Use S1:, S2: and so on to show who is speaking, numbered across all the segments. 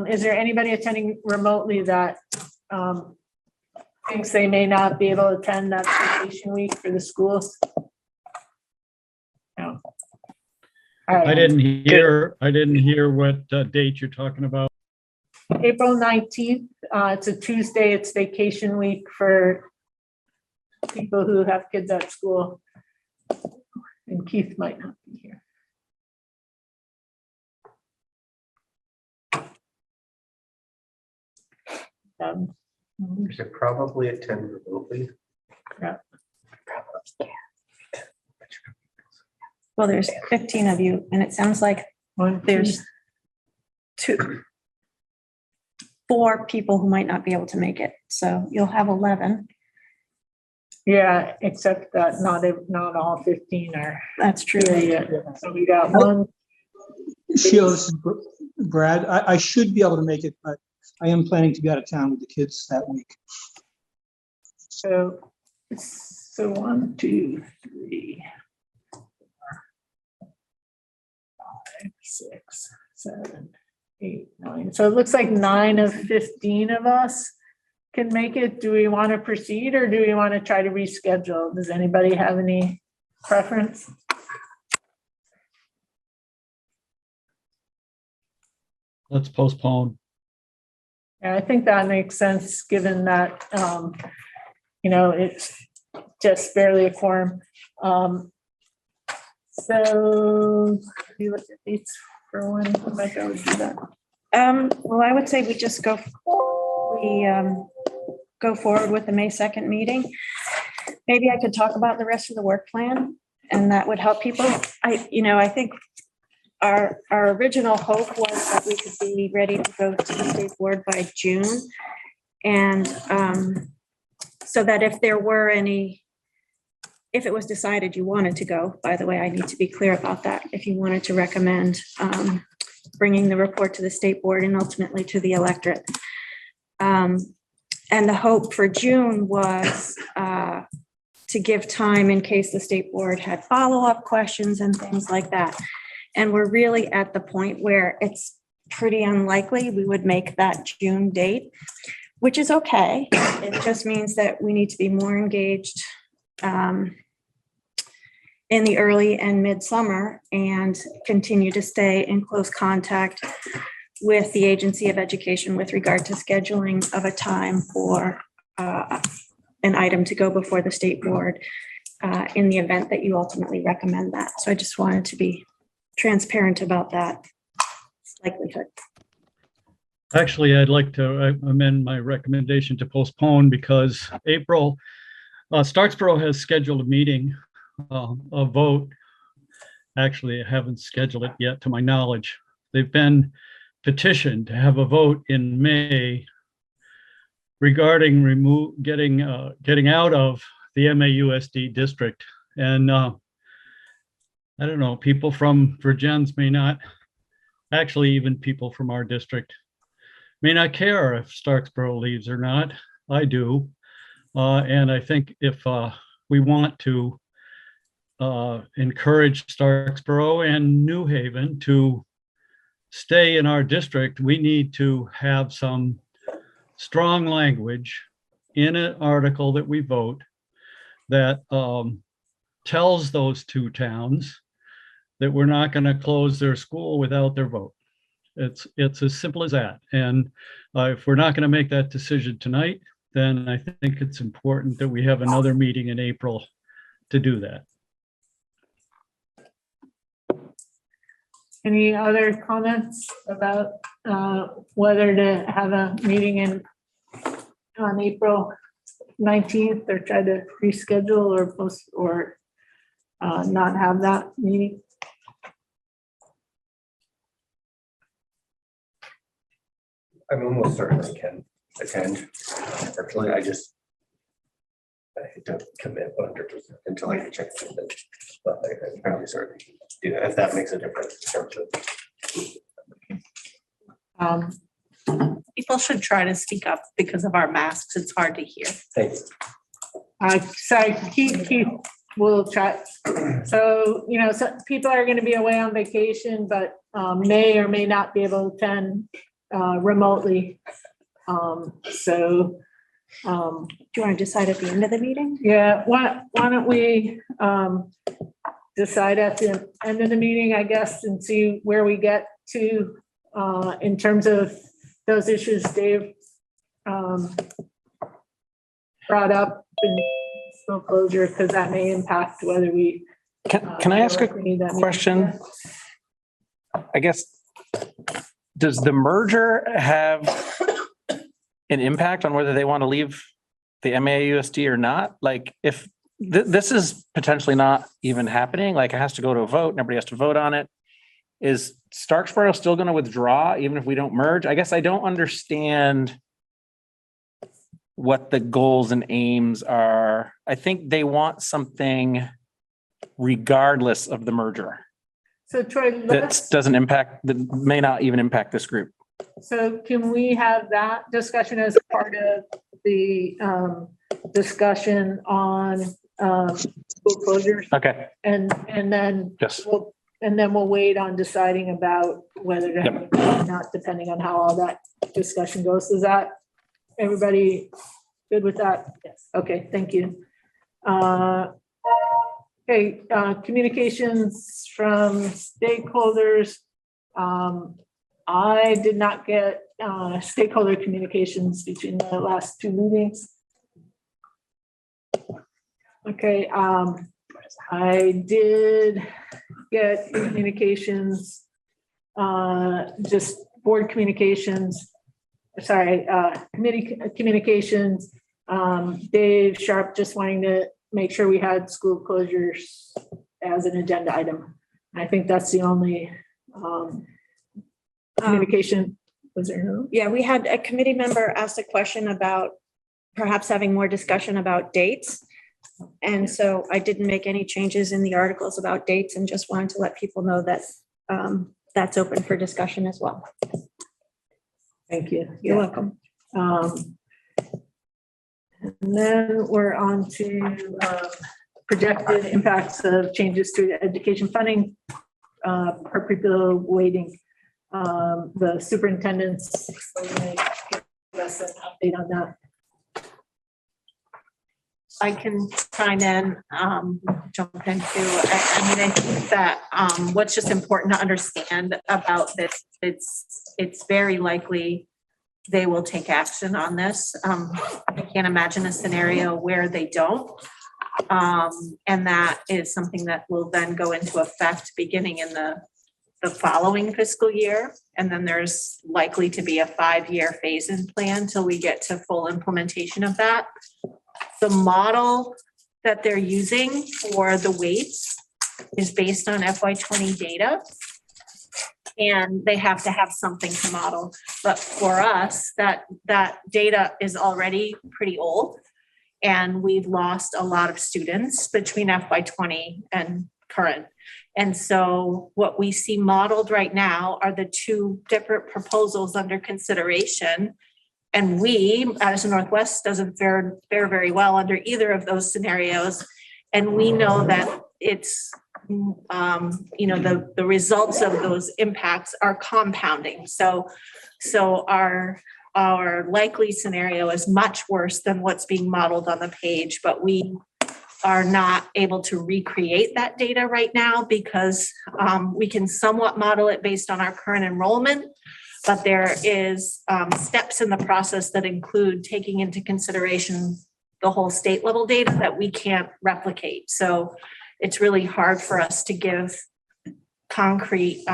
S1: Is there anybody attending remotely that thinks they may not be able to attend that vacation week for the schools? No. All right.
S2: I didn't hear what date you're talking about.
S1: April 19th. It's a Tuesday. It's vacation week for people who have kids at school. And Keith might not be here.
S3: You should probably attend remotely.
S1: Yeah.
S4: Well, there's 15 of you, and it sounds like there's 4 people who might not be able to make it. So you'll have 11.
S1: Yeah, except that not all 15 are.
S4: That's true.
S1: here yet. So we got one.
S5: Sheila, this is Brad. I should be able to make it, but I am planning to be out of town with the kids that week.
S1: So 1, 2, 3, 4, 5, 6, 7, 8, 9. So it looks like 9 of 15 of us can make it. Do we want to proceed or do we want to try to reschedule? Does anybody have any preference?
S2: Let's postpone.
S1: Yeah, I think that makes sense, given that, it's just barely a quorum. So we look at these for one, Rebecca would do that.
S4: Well, I would say we just go forward with the May 2nd meeting. Maybe I could talk about the rest of the work plan, and that would help people. I think our original hope was that we could be ready to go to the state board by June. And so that if it was decided you wanted to go, by the way, I need to be clear about that. If you wanted to recommend bringing the report to the state board and ultimately to the electorate. And the hope for June was to give time in case the state board had follow-up questions and things like that. And we're really at the point where it's pretty unlikely we would make that June date, which is okay. It just means that we need to be more engaged in the early and midsummer and continue to stay in close contact with the Agency of Education with regard to scheduling of a time for an item to go before the state board in the event that you ultimately recommend that. So I just wanted to be transparent about that likelihood.
S2: Actually, I'd like to amend my recommendation to postpone because April, Starksboro has scheduled a meeting, a vote. Actually, I haven't scheduled it yet to my knowledge. They've been petitioned to have a vote in May regarding getting out of the MAUSD district. And I don't know, people from Virgins may not, actually even people from our district may not care if Starksboro leaves or not. I do. And I think if we want to encourage Starksboro and New Haven to stay in our district, we need to have some strong language in an article that we vote that tells those 2 towns that we're not going to close their school without their vote. It's as simple as that. And if we're not going to make that decision tonight, then I think it's important that we have another meeting in April to do that.
S1: Any other comments about whether to have a meeting on April 19th or try to reschedule or post or not have that meeting?
S3: I almost certainly can attend virtually. I hate to commit 100% until I check something, but I probably certainly do that if that makes a difference in terms of.
S6: People should try to speak up because of our masks. It's hard to hear.
S3: Thanks.
S1: Sorry, Keith will try. So, some people are going to be away on vacation, but may or may not be able to attend remotely. So,
S4: Do you want to decide at the end of the meeting?
S1: yeah, why don't we decide at the end of the meeting, I guess, and see where we get to in terms of those issues Dave brought up in school closure, because that may impact whether we.
S7: Can I ask a
S1: we need that meeting.
S7: question? I guess, does the merger have an impact on whether they want to leave the MAUSD or not? Like, if this is potentially not even happening, like it has to go to a vote and everybody has to vote on it, is Starksboro still going to withdraw even if we don't merge? I guess I don't understand what the goals and aims are. I think they want something regardless of the merger.
S1: So Troy,
S7: That doesn't impact, that may not even impact this group.
S1: so can we have that discussion as part of the discussion on school closures?
S7: Okay,
S1: And then
S7: yes.
S1: we'll wait on deciding about whether to have it or not, depending on how all that discussion goes. Is that everybody good with that? Yes. Okay, thank you. Okay, communications from stakeholders. I did not get stakeholder communications between the last two meetings. Okay, I did get communications, just board communications, sorry, committee communications. Dave Sharp just wanting to make sure we had school closures as an agenda item. I think that's the only communication. Was there no?
S4: Yeah, we had a committee member ask a question about perhaps having more discussion about dates. And so I didn't make any changes in the articles about dates and just wanted to let people know that that's open for discussion as well.
S1: Thank you.
S4: You're welcome.
S1: And then we're on to projected impacts of changes to education funding per pupil weighting. The superintendent's going to give us an update on that.
S6: I can chime in, jump into, I mean, I think that what's just important to understand about this, it's very likely they will take action on this. I can't imagine a scenario where they don't. And that is something that will then go into effect beginning in the following fiscal year. And then there's likely to be a 5-year phase-in plan till we get to full implementation of that. The model that they're using for the weights is based on FY20 data. And they have to have something to model. But for us, that data is already pretty old. And we've lost a lot of students between FY20 and current. And so what we see modeled right now are the two different proposals under consideration. And we, Addison Northwest, doesn't fare very well under either of those scenarios. And we know that it's, the results of those impacts are compounding. So our likely scenario is much worse than what's being modeled on the page, but we are not able to recreate that data right now because we can somewhat model it based on our current enrollment. But there is steps in the process that include taking into consideration the whole state level data that we can't replicate. So it's really hard for us to give concrete,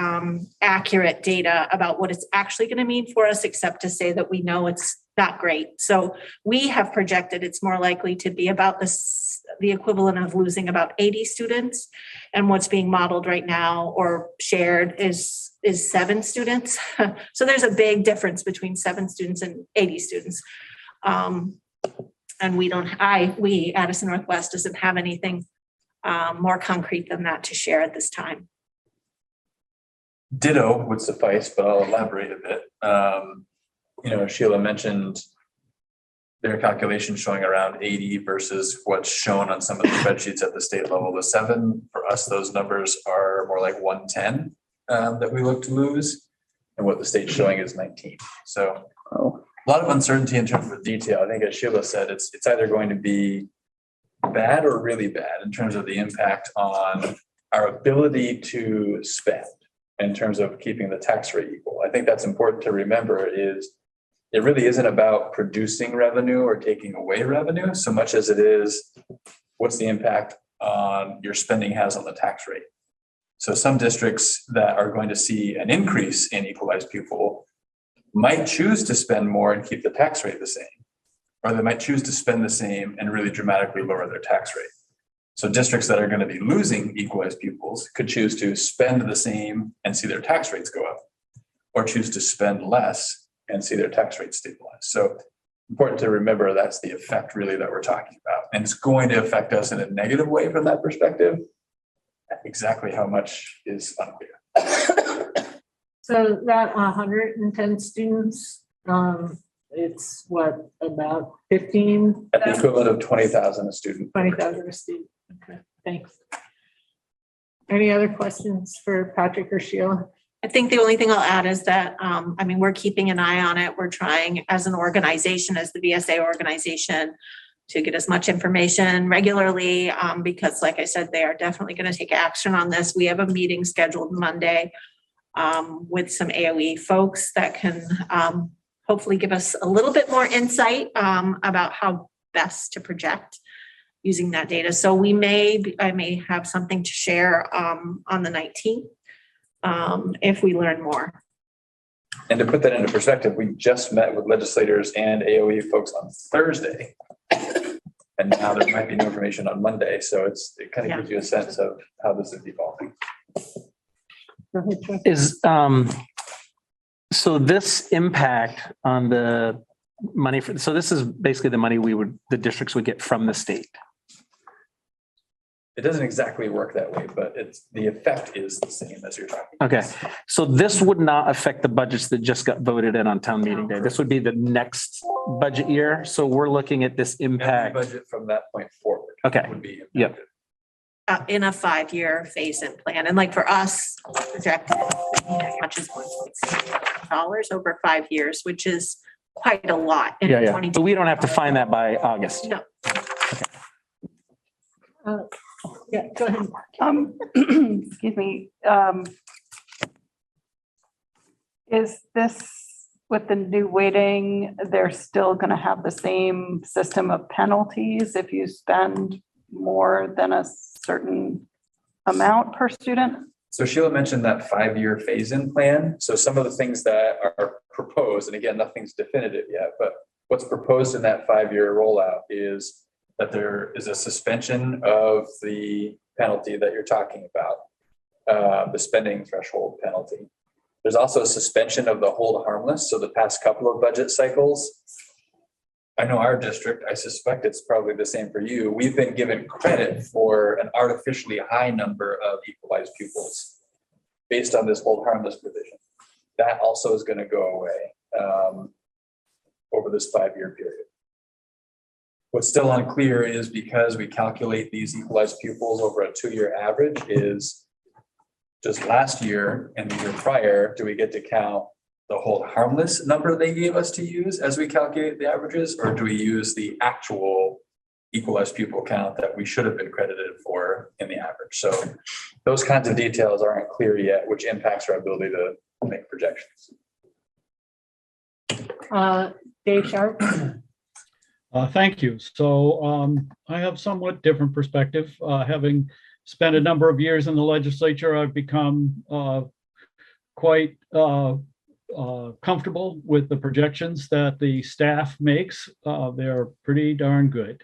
S6: accurate data about what it's actually going to mean for us, except to say that we know it's not great. So we have projected it's more likely to be about the equivalent of losing about 80 students. And what's being modeled right now or shared is 7 students. So there's a big difference between 7 students and 80 students. And we, Addison Northwest, doesn't have anything more concrete than that to share at this time.
S8: Ditto would suffice, but I'll elaborate a bit. Sheila mentioned their calculations showing around 80 versus what's shown on some of the spreadsheets at the state level. The 7, for us, those numbers are more like 110 that we look to lose. and what the state's showing is 19. So
S9: Oh,
S8: a lot of uncertainty in terms of detail. I think as Sheila said, it's either going to be bad or really bad in terms of the impact on our ability to spend in terms of keeping the tax rate equal. I think that's important to remember is it really isn't about producing revenue or taking away revenue so much as it is what's the impact on your spending has on the tax rate. So some districts that are going to see an increase in equalized pupil might choose to spend more and keep the tax rate the same, or they might choose to spend the same and really dramatically lower their tax rate. So districts that are going to be losing equalized pupils could choose to spend the same and see their tax rates go up, or choose to spend less and see their tax rate stabilize. So important to remember that's the effect really that we're talking about. And it's going to affect us in a negative way from that perspective. Exactly how much is unclear.
S1: So that 110 students, it's what, about 15?
S8: At the equivalent of 20,000 a student.
S1: 20,000 a student. Okay, thanks. Any other questions for Patrick or Sheila?
S6: I think the only thing I'll add is that, I mean, we're keeping an eye on it. We're trying as an organization, as the VSA organization, to get as much information regularly, because like I said, they are definitely going to take action on this. We have a meeting scheduled Monday with some AOE folks that can hopefully give us a little bit more insight about how best to project using that data. So I may have something to share on the 19th if we learn more.
S8: And to put that into perspective, we just met with legislators and AOE folks on Thursday. And now there might be new information on Monday. So it kind of gives you a sense of how this is evolving.
S1: Go ahead, Troy.
S7: is, so this impact on the money so this is basically the money the districts would get from the state.
S8: It doesn't exactly work that way, but the effect is the same as you're talking.
S7: Okay, so this would not affect the budgets that just got voted in on town meeting day. This would be the next budget year. So we're looking at this
S8: Every
S7: impact.
S8: budget from that point forward.
S7: Okay.
S8: Would be
S7: Yep.
S8: impacted.
S6: In a 5-year phase-in plan. And like for us, projected as much as $1.6 million over 5 years, which is quite a lot. in
S7: Yeah.
S6: 2022.
S7: But we don't have to find that by August.
S6: No.
S1: Yeah, go ahead.
S9: excuse me. Is this with the new weighting, they're still going to have the same system of penalties if you spend more than a certain amount per student?
S8: So Sheila mentioned that 5-year phase-in plan. So some of the things that are proposed, and again, nothing's definitive yet, but what's proposed in that 5-year rollout is that there is a suspension of the penalty that you're talking about, the spending threshold penalty. There's also a suspension of the hold harmless. So the past couple of budget cycles, I know our district, I suspect it's probably the same for you. We've been given credit for an artificially high number of equalized pupils based on this hold harmless provision. That also is going to go away over this 5-year period. What's still unclear is because we calculate these equalized pupils over a 2-year average is just last year and the year prior, do we get to count the hold harmless number they gave us to use as we calculate the averages, or do we use the actual equalized pupil count that we should have been credited for in the average? So those kinds of details aren't clear yet, which impacts our ability to make projections.
S1: Dave Sharp.
S2: Thank you. So I have somewhat different perspective. Having spent a number of years in the legislature, I've become quite comfortable with the projections that the staff makes. They're pretty darn good.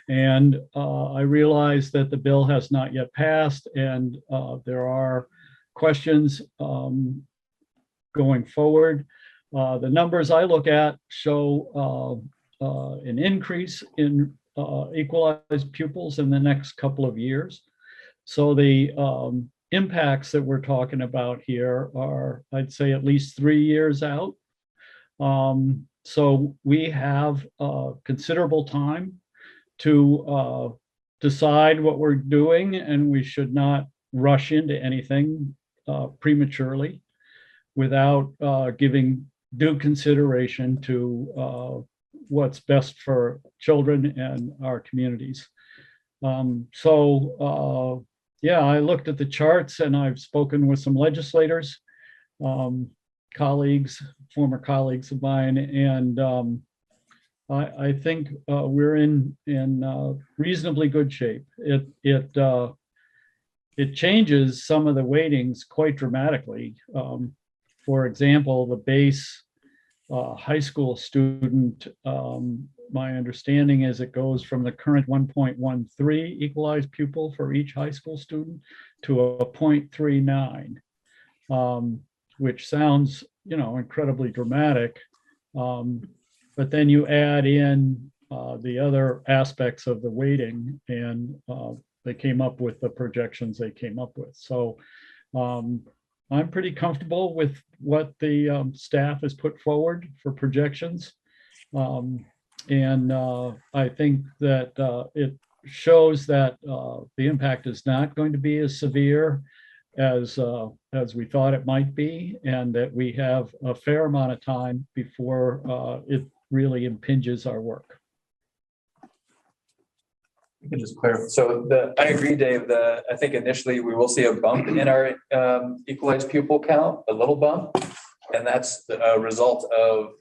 S2: And I realize that the bill has not yet passed, and there are questions going forward. The numbers I look at show an increase in equalized pupils in the next couple of years. So the impacts that we're talking about here are, I'd say, at least 3 years out. So we have considerable time to decide what we're doing, and we should not rush into anything prematurely. without giving due consideration to what's best for children and our communities. Yeah, I looked at the charts and I've spoken with some legislators, colleagues, former colleagues of mine, and I think we're in reasonably good shape. It changes some of the weightings quite dramatically. For example, the base high school student, my understanding is it goes from the current 1.13 equalized pupil for each high school student to a 0.39, which sounds, incredibly dramatic. But then you add in the other aspects of the weighting, and they came up with the projections they came up with. So I'm pretty comfortable with what the staff has put forward for projections. And I think that it shows that the impact is not going to be as severe as we thought it might be, and that we have a fair amount of time before it really impinges our work.
S8: You can just clarify. So I agree, Dave, I think initially we will see a bump in our equalized pupil count, a little bump. And that's a result of,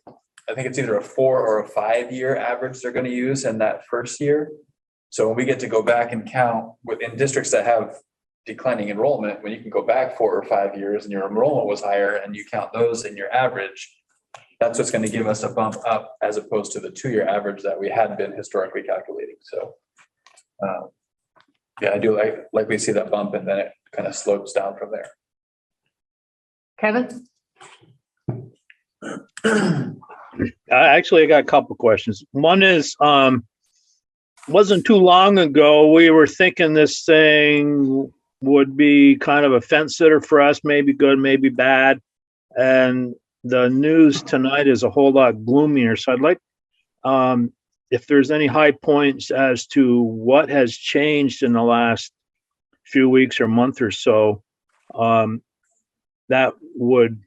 S8: I think it's either a 4 or a 5-year average they're going to use in that first year. So when we get to go back and count within districts that have declining enrollment, when you can go back 4 or 5 years and your enrollment was higher and you count those in your average, that's what's going to give us a bump up as opposed to the 2-year average that we had been historically calculating. So yeah, I do like we see that bump, and then it kind of slopes down from there.
S1: Kevin?
S10: Actually, I got a couple questions. One is, wasn't too long ago, we were thinking this thing would be kind of a fence sitter for us, maybe good, maybe bad. And the news tonight is a whole lot gloomier. So I'd like, if there's any high points as to what has changed in the last few weeks or month or so, that would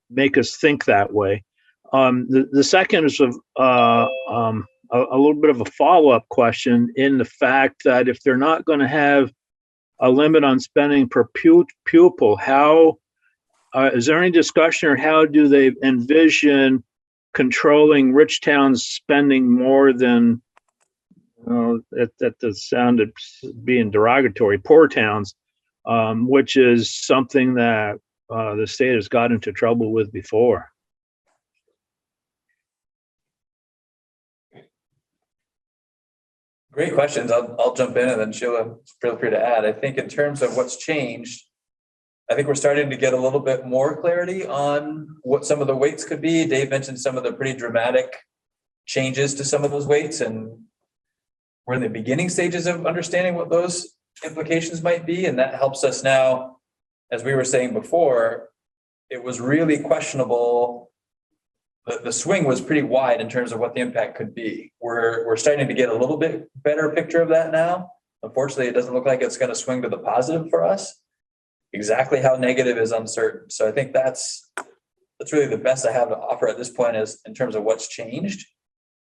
S10: make us think that way. The second is a little bit of a follow-up question, in the fact that if they're not going to have a limit on spending per pupil, how is there any discussion, or how do they envision controlling rich towns spending more than, that sounded being derogatory, poor towns, which is something that the state has got into trouble with before?
S8: Great questions. I'll jump in, and then Sheila, feel free to add. I think in terms of what's changed, I think we're starting to get a little bit more clarity on what some of the weights could be. Dave mentioned some of the pretty dramatic changes to some of those weights, and we're in the beginning stages of understanding what those implications might be. And that helps us now. As we were saying before, it was really questionable. The swing was pretty wide in terms of what the impact could be. We're starting to get a little bit better picture of that now. Unfortunately, it doesn't look like it's going to swing to the positive for us. Exactly how negative is uncertain. So I think that's really the best I have to offer at this point, is in terms of what's changed.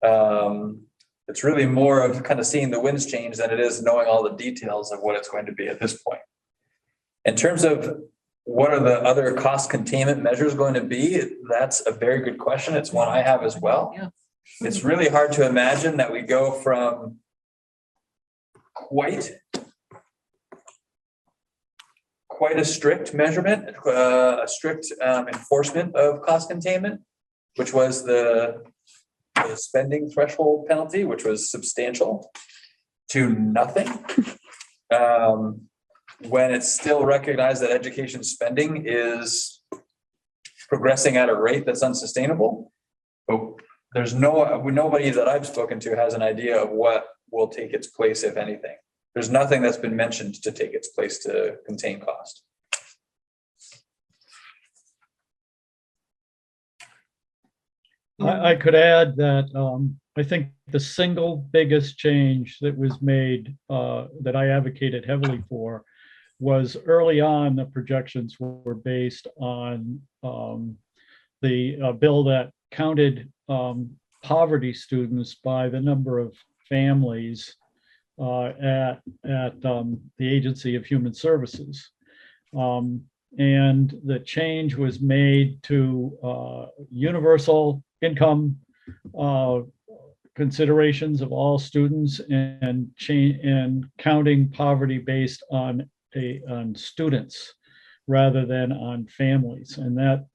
S8: It's really more of kind of seeing the winds change than it is knowing all the details of what it's going to be at this point. In terms of what are the other cost containment measures going to be, that's a very good question. It's one I have as well.
S1: Yeah.
S8: It's really hard to imagine that we go from quite a strict measurement, a strict enforcement of cost containment, which was the spending threshold penalty, which was substantial, to nothing. When it's still recognized that education spending is progressing at a rate that's unsustainable. But there's nobody that I've spoken to has an idea of what will take its place, if anything. There's nothing that's been mentioned to take its place to contain cost.
S2: I could add that I think the single biggest change that was made, that I advocated heavily for, was early on, the projections were based on the bill that counted poverty students by the number of families at the Agency of Human Services. And the change was made to universal income considerations of all students and counting poverty based on students rather than on families. And that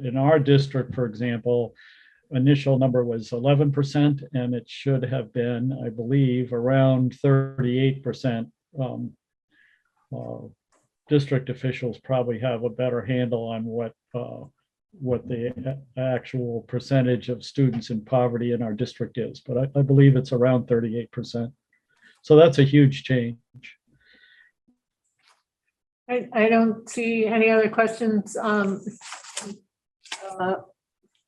S2: in our district, for example, initial number was 11%, and it should have been, I believe, around 38%. District officials probably have a better handle on what the actual percentage of students in poverty in our district is, but I believe it's around 38%. So that's a huge change.
S1: I don't see any other questions.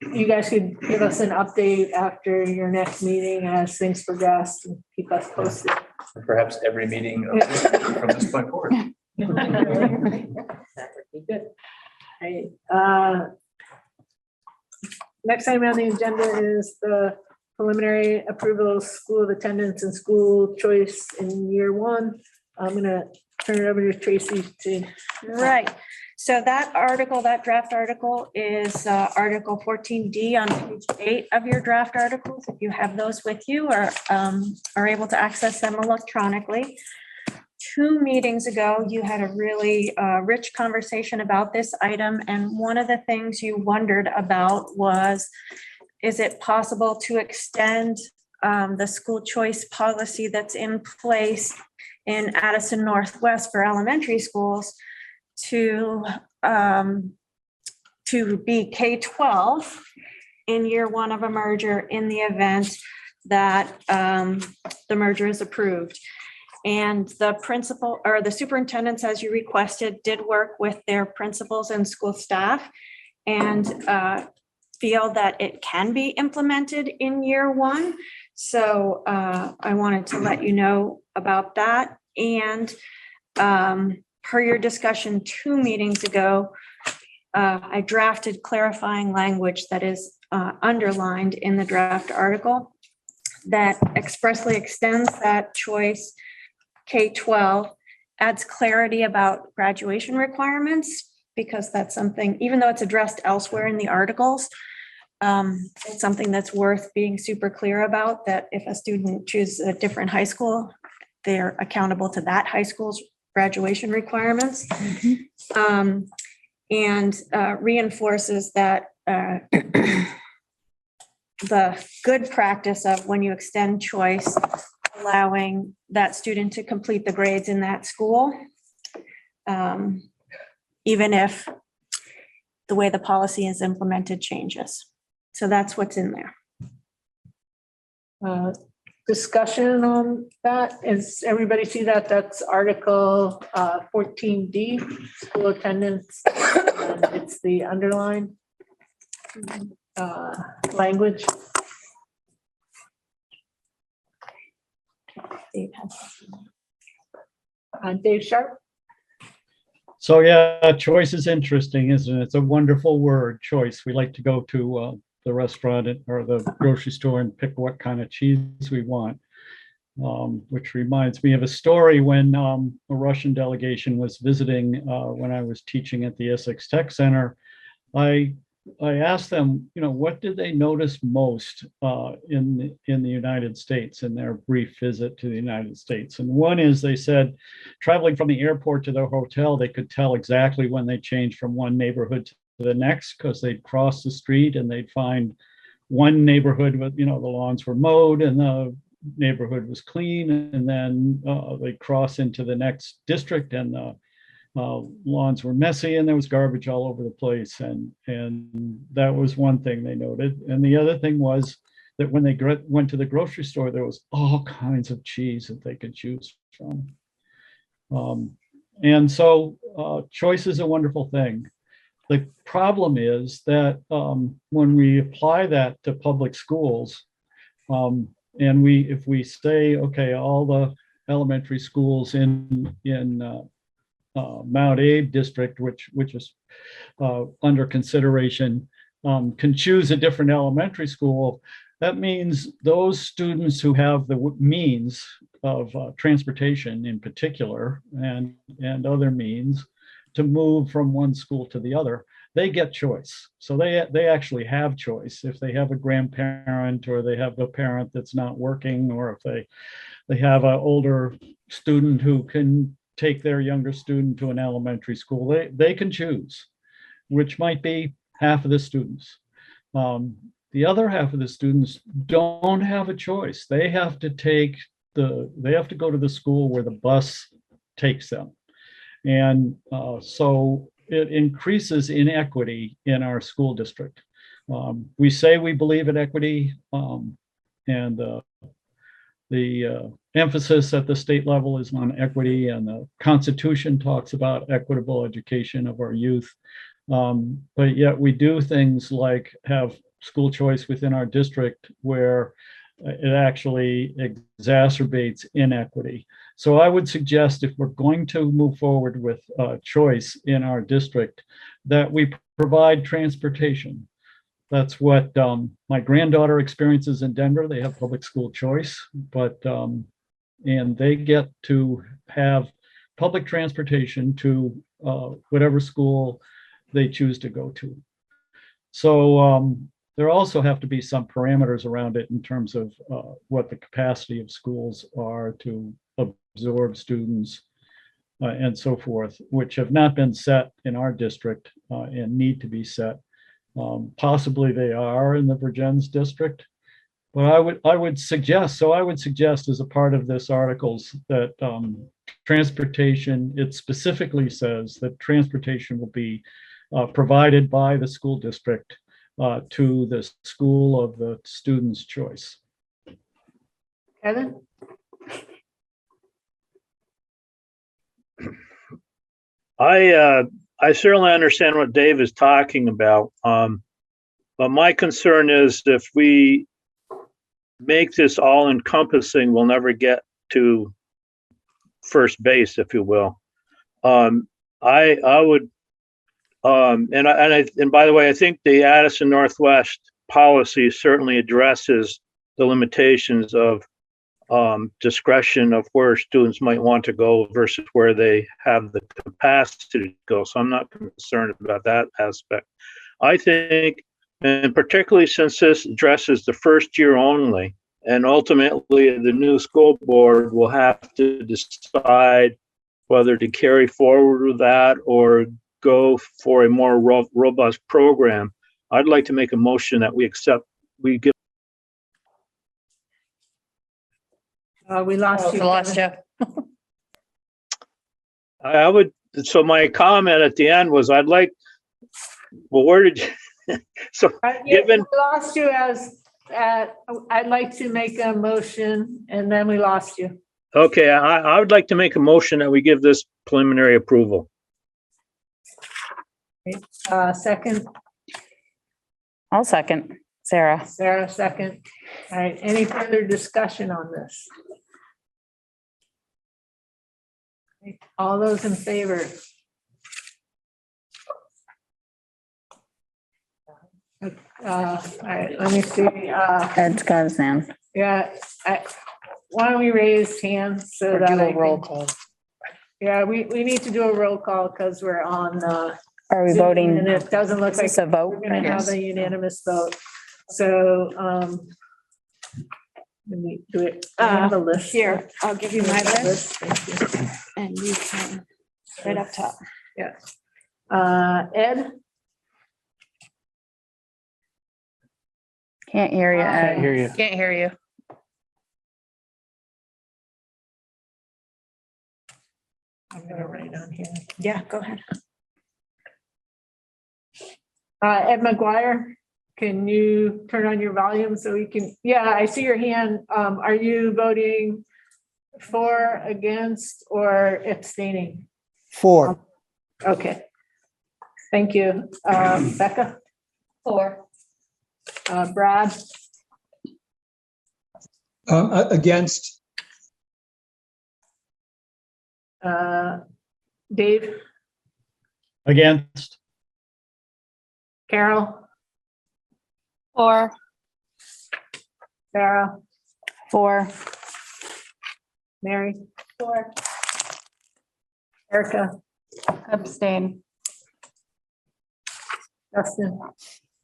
S1: You guys could give us an update after your next meeting as things progress and keep us posted.
S8: Perhaps every meeting from this point forward.
S1: That would be good. Right. Next item on the agenda is the preliminary approval of school of attendance and school choice in year one. I'm gonna turn it over to Tracy to.
S4: Right. So that article, that draft article is Article 14D on page 8 of your draft articles. If you have those with you or are able to access them electronically. 2 meetings ago, you had a really rich conversation about this item. And one of the things you wondered about was, is it possible to extend the school choice policy that's in place in Addison Northwest for elementary schools to be K-12 in year one of a merger in the event that the merger is approved. And the principal or the superintendents, as you requested, did work with their principals and school staff and feel that it can be implemented in year one. So I wanted to let you know about that. And per your discussion 2 meetings ago, I drafted clarifying language that is underlined in the draft article that expressly extends that choice K-12, adds clarity about graduation requirements, because that's something, even though it's addressed elsewhere in the articles, it's something that's worth being super clear about, that if a student chooses a different high school, they're accountable to that high school's graduation requirements. And reinforces that the good practice of when you extend choice, allowing that student to complete the grades in that school, even if the way the policy is implemented changes. So that's what's in there.
S1: Discussion on that. Is everybody see that? That's Article 14D, school attendance. And it's the underlined language. Dave Sharp.
S2: So yeah, choice is interesting, isn't it? It's a wonderful word, choice. We like to go to the restaurant or the grocery store and pick what kind of cheese we want. Which reminds me of a story when a Russian delegation was visiting when I was teaching at the Essex Tech Center. I asked them, what did they notice most in the United States in their brief visit to the United States? And one is, they said, traveling from the airport to their hotel, they could tell exactly when they changed from one neighborhood to the next, because they'd cross the street and they'd find one neighborhood with, the lawns were mowed and the neighborhood was clean, and then they'd cross into the next district and the lawns were messy and there was garbage all over the place. And that was one thing they noted. And the other thing was that when they went to the grocery store, there was all kinds of cheese that they could choose from. And so choice is a wonderful thing. The problem is that when we apply that to public schools, and if we say, okay, all the elementary schools in MAUSD district, which is under consideration, can choose a different elementary school, that means those students who have the means of transportation in particular and other means to move from one school to the other, they get choice. So they actually have choice if they have a grandparent or they have a parent that's not working, or if they have an older student who can take their younger student to an elementary school, they can choose, which might be half of the students. The other half of the students don't have a choice. They have to go to the school where the bus takes them. And so it increases inequity in our school district. We say we believe in equity, and the emphasis at the state level is on equity, and the Constitution talks about equitable education of our youth. But yet we do things like have school choice within our district where it actually exacerbates inequity. So I would suggest, if we're going to move forward with choice in our district, that we provide transportation. That's what my granddaughter experiences in Denver. They have public school choice, but and they get to have public transportation to whatever school they choose to go to. So there also have to be some parameters around it in terms of what the capacity of schools are to absorb students and so forth, which have not been set in our district and need to be set. Possibly they are in the Virgins district, but I would suggest as a part of this articles that transportation, it specifically says that transportation will be provided by the school district to the school of the student's choice.
S1: Kevin?
S10: I certainly understand what Dave is talking about. But my concern is if we make this all encompassing, we'll never get to first base, if you will. I would, and by the way, I think the Addison Northwest policy certainly addresses the limitations of discretion of where students might want to go versus where they have the capacity to go. So I'm not concerned about that aspect. I think, and particularly since this addresses the first year only, and ultimately the new school board will have to decide whether to carry forward with that or go for a more robust program. I'd like to make a motion that we give.
S1: We lost you.
S11: Lost
S1: Kevin.
S11: you.
S10: I would, so my comment at the end was I'd like, well, where did you, so
S1: Yeah,
S10: given,
S1: we lost you as, I'd like to make a motion, and then we lost you.
S10: okay, I would like to make a motion that we give this preliminary approval.
S1: Second,
S11: I'll second. Sarah.
S1: Sarah, second. All right, any further discussion on this? All those in favor? All right, let me see.
S11: Ed's got his hand.
S1: Yeah, why don't we raise hands so that I can-
S11: call.
S1: Yeah, we need to do a roll call because we're on.
S11: Are we
S1: Zoom,
S11: voting?
S1: And it doesn't look
S11: Is
S1: like
S11: this a vote?
S1: we're gonna have a unanimous vote. So, let me do it. I have a list.
S4: Here, I'll give you my list
S1: Thank you.
S4: and you can, right up top.
S1: Ed?
S11: Can't hear you, Ed.
S7: Can't hear you.
S11: Can't hear you.
S1: I'm gonna write on here.
S4: Yeah, go ahead.
S1: Ed McGuire, can you turn on your volume so we can, yeah, I see your hand. Are you voting for, against, or abstaining?
S5: For.
S1: Okay. Thank you. Becca?
S11: For.
S1: Brad?
S5: Against.
S1: Dave,
S2: Against,
S1: Carol,
S11: 4.
S1: Sarah,
S11: 4.
S1: Mary. 4. Erica,
S9: Abstain.
S1: Justin,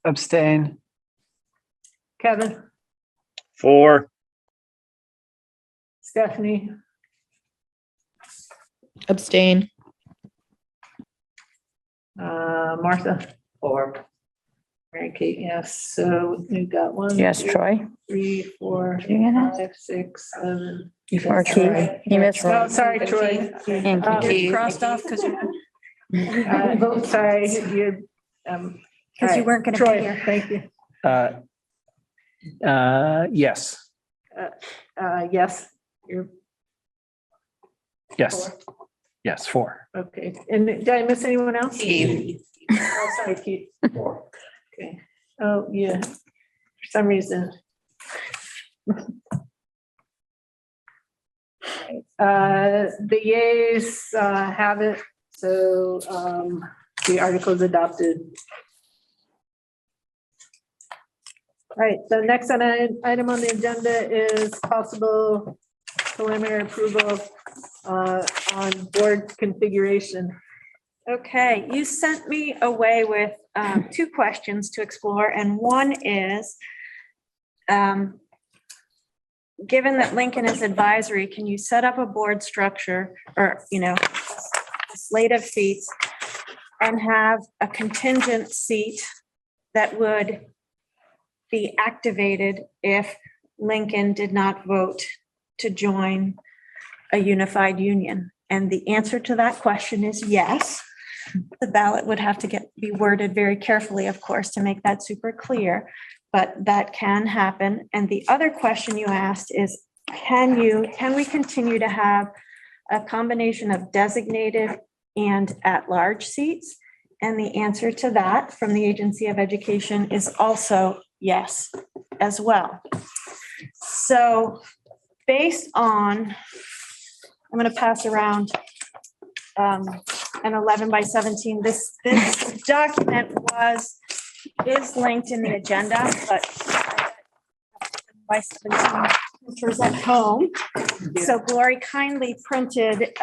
S7: Abstain.
S1: Kevin,
S10: 4.
S1: Stephanie,
S11: Abstain.
S1: Martha. 4. Mary Kate, yes. So we've got 1,
S11: Yes,
S1: 2,
S11: Troy.
S1: 3, 4,
S11: Did you get it?
S1: 5, 6, 7.
S11: Or Keith. You missed.
S1: Oh, sorry, Troy.
S11: And Keith.
S4: Crossed off because
S1: Sorry, you,
S4: because you weren't going to be
S1: Troy,
S4: here.
S1: thank you.
S7: Yes,
S1: Yes, you're,
S7: yes, yes, 4.
S1: okay. And did I miss anyone else?
S11: Keith.
S1: Oh, sorry, Keith.
S3: 4.
S1: Okay. Oh, yeah. For some reason. The yeas have it, so the article is adopted. All right, so next item on the agenda is possible preliminary approval on board configuration.
S4: Okay, you sent me away with 2 questions to explore, and one is, given that Lincoln is advisory, can you set up a board structure or, a slate of seats and have a contingent seat that would be activated if Lincoln did not vote to join a unified union? And the answer to that question is yes. The ballot would have to be worded very carefully, of course, to make that super clear, but that can happen. And the other question you asked is, can we continue to have a combination of designated and at-large seats? And the answer to that from the Agency of Education is also yes, as well. So based on, I'm going to pass around an 11 by 17. This document is linked in the agenda, but by 17 pictures at home. So Glory kindly printed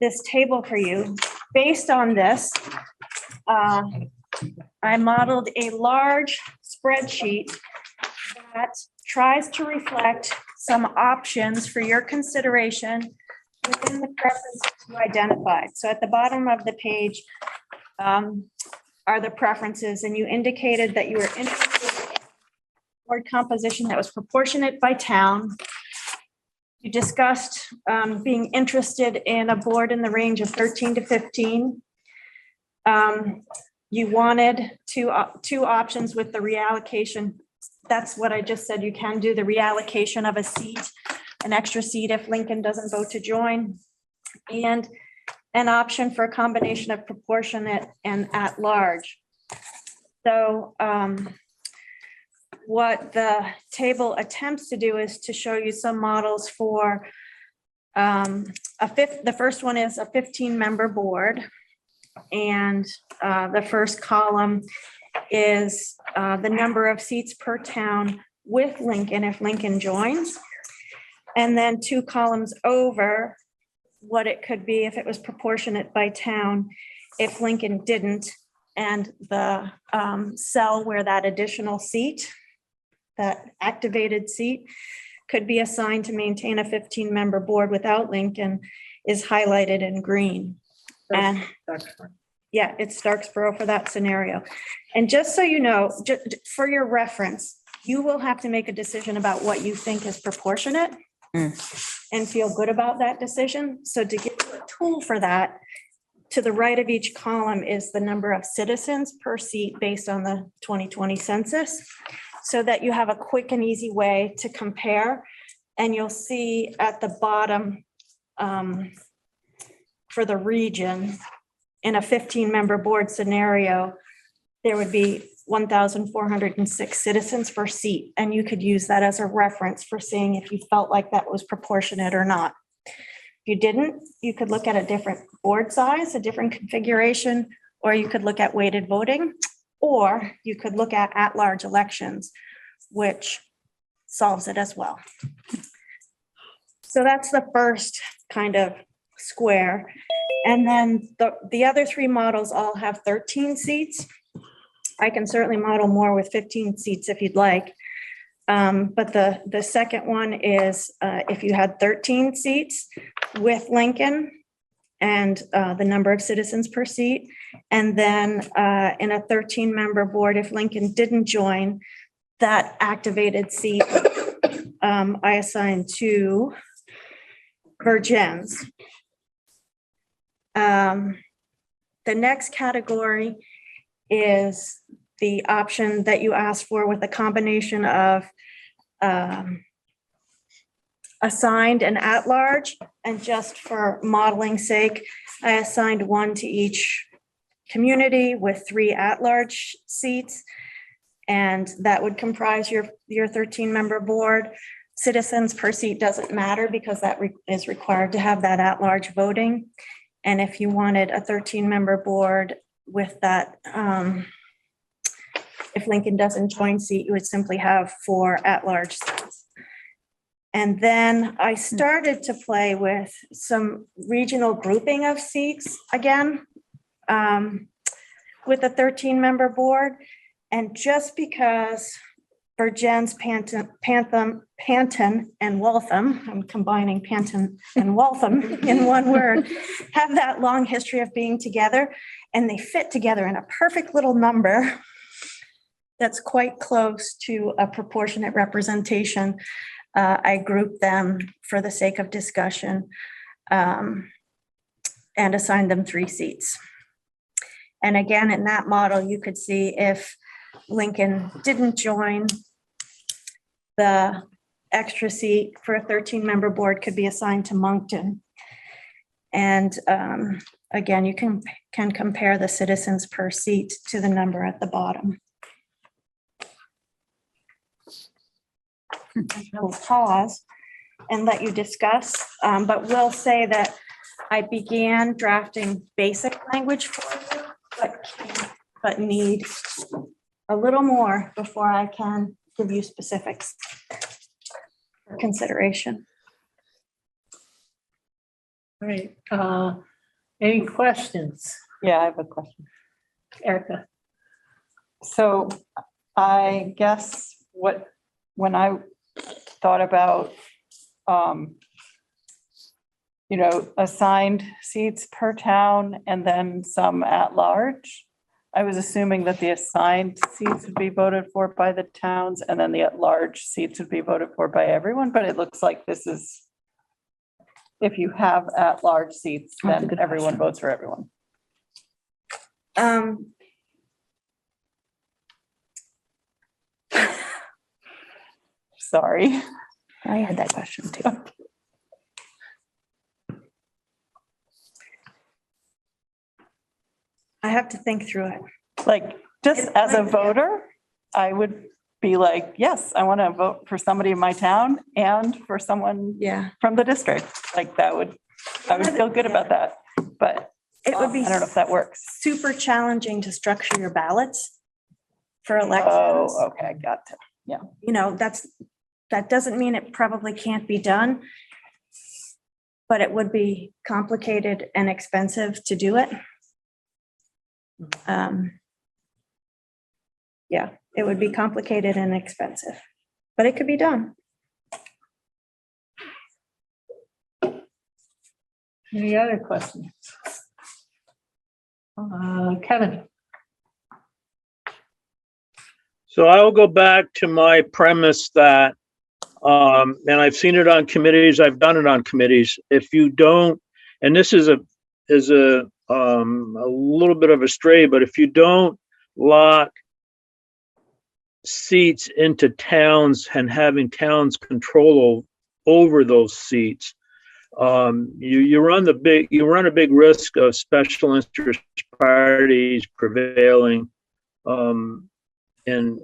S4: this table for you. Based on this, I modeled a large spreadsheet that tries to reflect some options for your consideration within the preferences you identified. So at the bottom of the page are the preferences, and you indicated that you were interested in board composition that was proportionate by town. You discussed being interested in a board in the range of 13 to 15. You wanted two options with the reallocation. That's what I just said. You can do the reallocation of a seat, an extra seat if Lincoln doesn't vote to join, and an option for a combination of proportionate and at large. So what the table attempts to do is to show you some models for the first one is a 15-member board. And the first column is the number of seats per town with Lincoln if Lincoln joins. And then 2 columns over what it could be if it was proportionate by town if Lincoln didn't, and the cell where that additional seat, that activated seat, could be assigned to maintain a 15-member board without Lincoln is highlighted in green. And yeah, it's Starksboro for that scenario. And just so you know, for your reference, you will have to make a decision about what you think is proportionate and feel good about that decision. So to give you a tool for that, to the right of each column is the number of citizens per seat based on the 2020 census, so that you have a quick and easy way to compare. And you'll see at the bottom for the region, in a 15-member board scenario, there would be 1,406 citizens per seat. And you could use that as a reference for seeing if you felt like that was proportionate or not. you didn't, you could look at a different board size, a different configuration, or you could look at weighted voting, or you could look at large elections, which solves it as well. So that's the first kind of square. And then the other three models all have 13 seats. I can certainly model more with 15 seats if you'd like. But the second one is if you had 13 seats with Lincoln and the number of citizens per seat. And then in a 13-member board, if Lincoln didn't join, that activated seat I assigned to Virgins. The next category is the option that you asked for with a combination of assigned and at-large. And just for modeling sake, I assigned one to each community with 3 at-large seats. And that would comprise your 13-member board. Citizens per seat doesn't matter because that is required to have that at-large voting. And if you wanted a 13-member board with that, if Lincoln doesn't join seat, you would simply have 4 at-large seats. And then I started to play with some regional grouping of seats again with a 13-member board. And just because Virgins, Panton, and Waltham, I'm combining Panton and Waltham in one word, have that long history of being together, and they fit together in a perfect little number that's quite close to a proportionate representation. I grouped them for the sake of discussion and assigned them 3 seats. And again, in that model, you could see if Lincoln didn't join, the extra seat for a 13-member board could be assigned to Moncton. And again, you can compare the citizens per seat to the number at the bottom. I will pause and let you discuss, but will say that I began drafting basic language for you, but need a little more before I can give you specifics for consideration.
S1: All right, any questions,
S9: Yeah, I have a question.
S1: Erica?
S9: So I guess when I thought about, assigned seats per town and then some at large, I was assuming that the assigned seats would be voted for by the towns and then the at-large seats would be voted for by everyone, but it looks like this is, if you have at-large seats,
S1: That's a
S9: then
S1: good
S9: everyone
S1: question.
S9: votes for everyone. Sorry.
S11: I had that question too.
S4: I have to think through it.
S9: Like, just as a voter, I would be like, yes, I want to vote for somebody in my town and for someone
S4: Yeah,
S9: from the district. Like I would feel good about that, but
S4: it would be
S9: I don't know if that works.
S4: super challenging to structure your ballots for elections.
S9: Oh, okay, got it.
S4: You know, that doesn't mean it probably can't be done, but it would be complicated and expensive to do it. Yeah, it would be complicated and expensive, but it could be done.
S1: Any other questions? Kevin?
S10: So I'll go back to my premise that, and I've seen it on committees, I've done it on committees. If you don't, and this is a little bit of a stray, but if you don't lock seats into towns and having towns control over those seats, you run a big risk of special interest parties prevailing in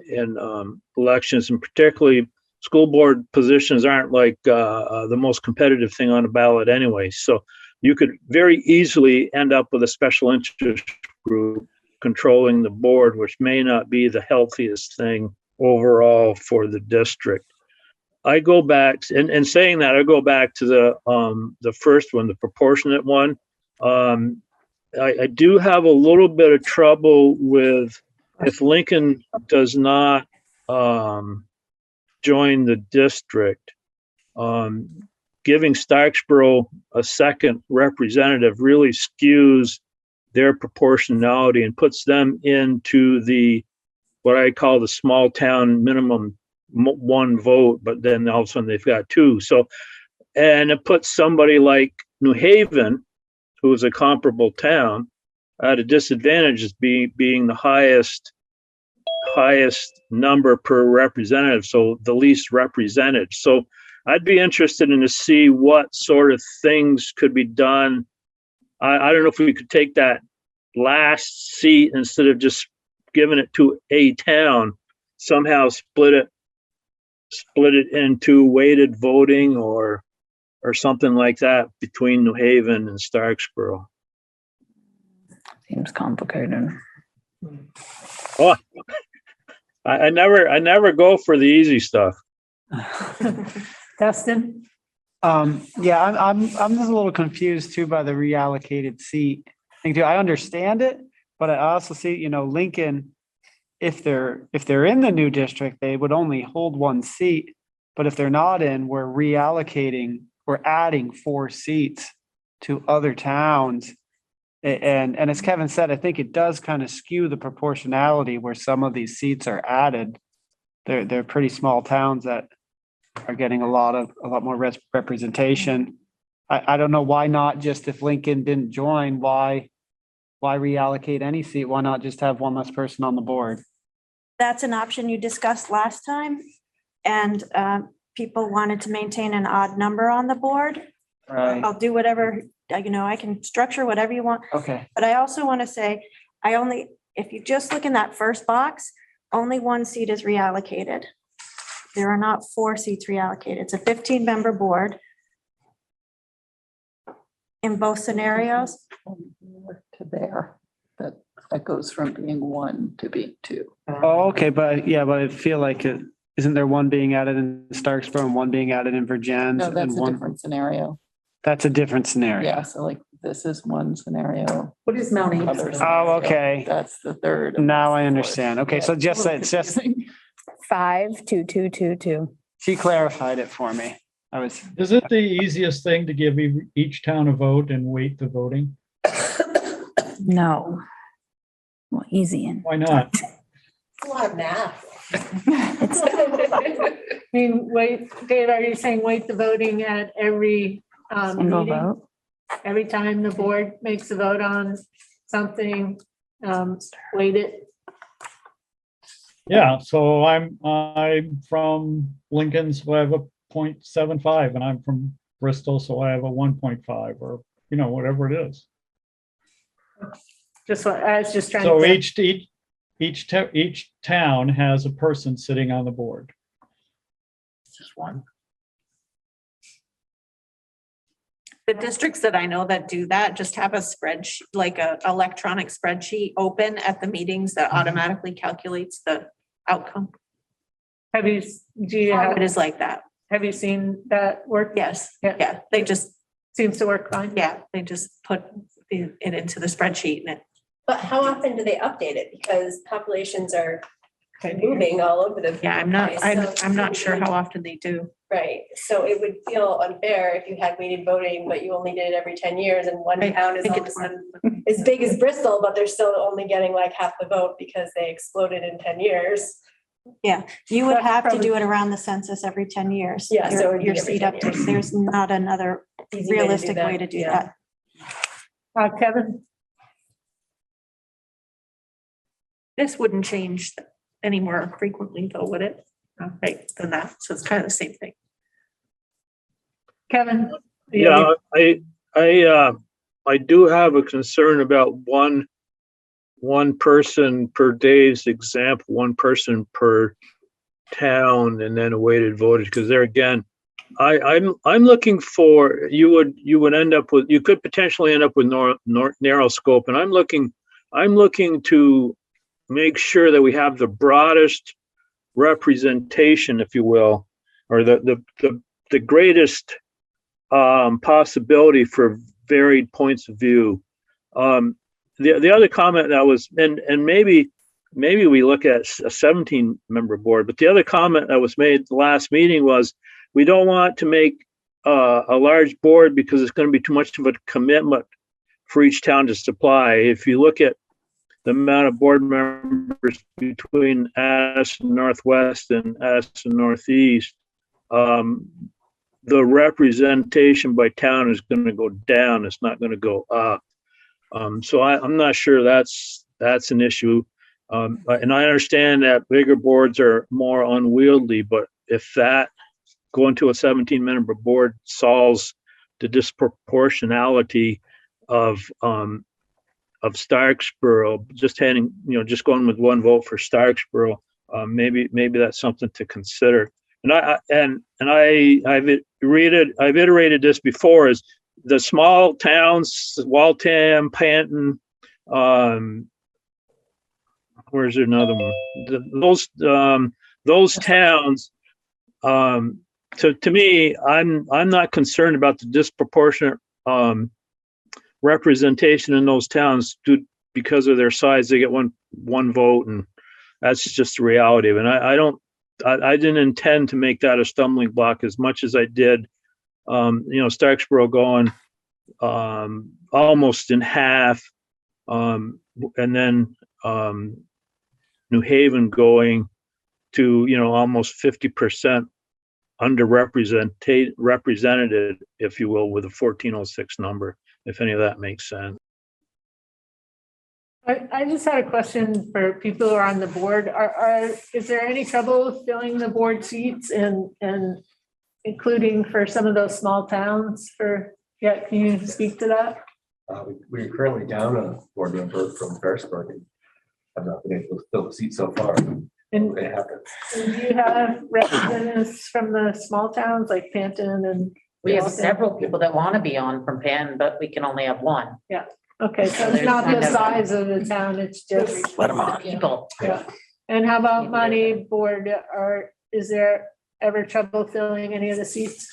S10: elections, and particularly school board positions aren't like the most competitive thing on the ballot anyway. So you could very easily end up with a special interest group controlling the board, which may not be the healthiest thing overall for the district. I go back, and saying that, I go back to the first one, the proportionate one. I do have a little bit of trouble with if Lincoln does not join the district, giving Starksboro a second representative really skews their proportionality and puts them into the, what I call the small town minimum one vote, but then all of a sudden they've got two. So, and it puts somebody like New Haven, who is a comparable town, at a disadvantage as being the highest number per representative, so the least represented. So I'd be interested in to see what sort of things could be done. I don't know if we could take that last seat instead of just giving it to a town, somehow split it into weighted voting or something like that between New Haven and Starksboro.
S11: Seems complicated.
S10: Oh, I never go for the easy stuff.
S1: Dustin?
S12: Yeah, I'm just a little confused too by the reallocated seat thing too. I understand it, but I also see, Lincoln, if they're in the new district, they would only hold one seat. But if they're not in, we're adding 4 seats to other towns. And as Kevin said, I think it does kind of skew the proportionality where some of these seats are added. They're pretty small towns that are getting a lot more representation. I don't know why not just, if Lincoln didn't join, why reallocate any seat? Why not just have one less person on the board?
S4: That's an option you discussed last time, and people wanted to maintain an odd number on the board.
S12: Right.
S4: I'll do whatever, I can structure whatever you want.
S12: Okay.
S4: But I also want to say, if you just look in that first box, only 1 seat is reallocated. There are not 4 seats reallocated. It's a 15-member board in both scenarios.
S9: To there, that goes from being 1 to being 2.
S12: Oh, okay, but I feel like isn't there one being added in Starksboro and one being added in Virgin?
S9: No, that's
S12: and
S9: a
S12: one?
S9: different scenario.
S12: That's a different scenario.
S9: Yeah, so like this is one scenario.
S6: What is Mount
S9: other
S6: Ainsworth?
S9: scenario,
S12: Oh, okay.
S9: That's the third. and
S12: Now
S9: that's
S12: I
S9: the
S12: understand.
S9: fourth.
S12: Okay,
S9: Yeah,
S12: so just,
S9: a little
S12: it's just,
S9: confusing.
S11: 5, 2, 2, 2, 2.
S12: she clarified it for me.
S2: Is it the easiest thing to give each town a vote and weight the voting?
S11: No. Well, easy and
S2: Why not?
S6: A lot of math.
S1: I mean, Dave, are you saying wait the voting at every
S11: single
S1: meeting?
S11: vote.
S1: Every time the board makes a vote on something, wait it?
S2: Yeah, so I'm from Lincoln, so I have a 0.75, and I'm from Bristol, so I have a 1.5, or whatever it is.
S1: I was just trying
S2: So
S1: to.
S2: each town has a person sitting on the board.
S3: Just one.
S6: The districts that I know that do that just have a spreadsheet, like a electronic spreadsheet open at the meetings that automatically calculates the outcome.
S1: Have you,
S6: It is like that.
S1: have you seen that work?
S6: Yes,
S1: Yeah.
S6: yeah, they just,
S1: Seems to work fine.
S6: they just put it into the spreadsheet and it.
S13: But how often do they update it? Because populations are moving all over the.
S6: Yeah, I'm not sure how often they do.
S13: Right, so it would feel unfair if you had weighted voting, but you only did it every 10 years and one town is all of a sudden as big as Bristol, but they're still only getting like half the vote because they exploded in 10 years.
S4: Yeah, you would
S1: That's
S4: have to
S1: probably-
S4: do it around the census every 10 years.
S13: Yeah, so it would be
S4: Your
S13: every
S4: seat
S13: 10
S4: updates.
S13: years.
S4: There's not another
S13: Easy way to do
S4: realistic
S13: that,
S4: way to do
S13: yeah.
S4: that.
S1: Kevin?
S6: This wouldn't change any more frequently though, would it? Right, than that. So it's kind of the same thing.
S1: Kevin?
S10: Yeah, I do have a concern about one person per Dave's example, one person per town and then a weighted votage, because there again, I'm looking for, you would end up with, you could potentially end up with narrow scope, and I'm looking to make sure that we have the broadest representation, if you will, or the greatest possibility for varied points of view. The other comment that was, and maybe we look at a 17-member board, but the other comment that was made at the last meeting was, we don't want to make a large board because it's going to be too much of a commitment for each town to supply. If you look at the amount of board members between Addison Northwest and Addison Northeast, the representation by town is going to go down. It's not going to go up. So I'm not sure that's an issue. And I understand that bigger boards are more unwieldy, but if that going to a 17-member board solves the disproportionality of Starksboro, just going with one vote for Starksboro, maybe that's something to consider. And I've iterated this before, is the small towns, Waltham, Panton, where's another one? Those towns, to me, I'm not concerned about the disproportionate representation in those towns because of their size. They get one vote, and that's just the reality of it. And I didn't intend to make that a stumbling block as much as I did. Starksboro going almost in half, and then New Haven going to almost 50% underrepresented, if you will, with a 1406 number, if any of that makes sense.
S1: I just had a question for people who are on the board. Is there any trouble filling the board seats and including for some of those small towns can you speak to that?
S3: We're currently down a board member from Ferrisburg and have not been able to fill the seat so far.
S1: And
S3: It happens.
S1: do you have representatives from the small towns like Panton and?
S14: We have several people that want to be on from Penn, but we can only have one.
S1: Yeah, okay, so it's not the size of the town, it's just.
S14: Let them on. People.
S1: Yeah. And how about money board, is there ever trouble filling any of the seats?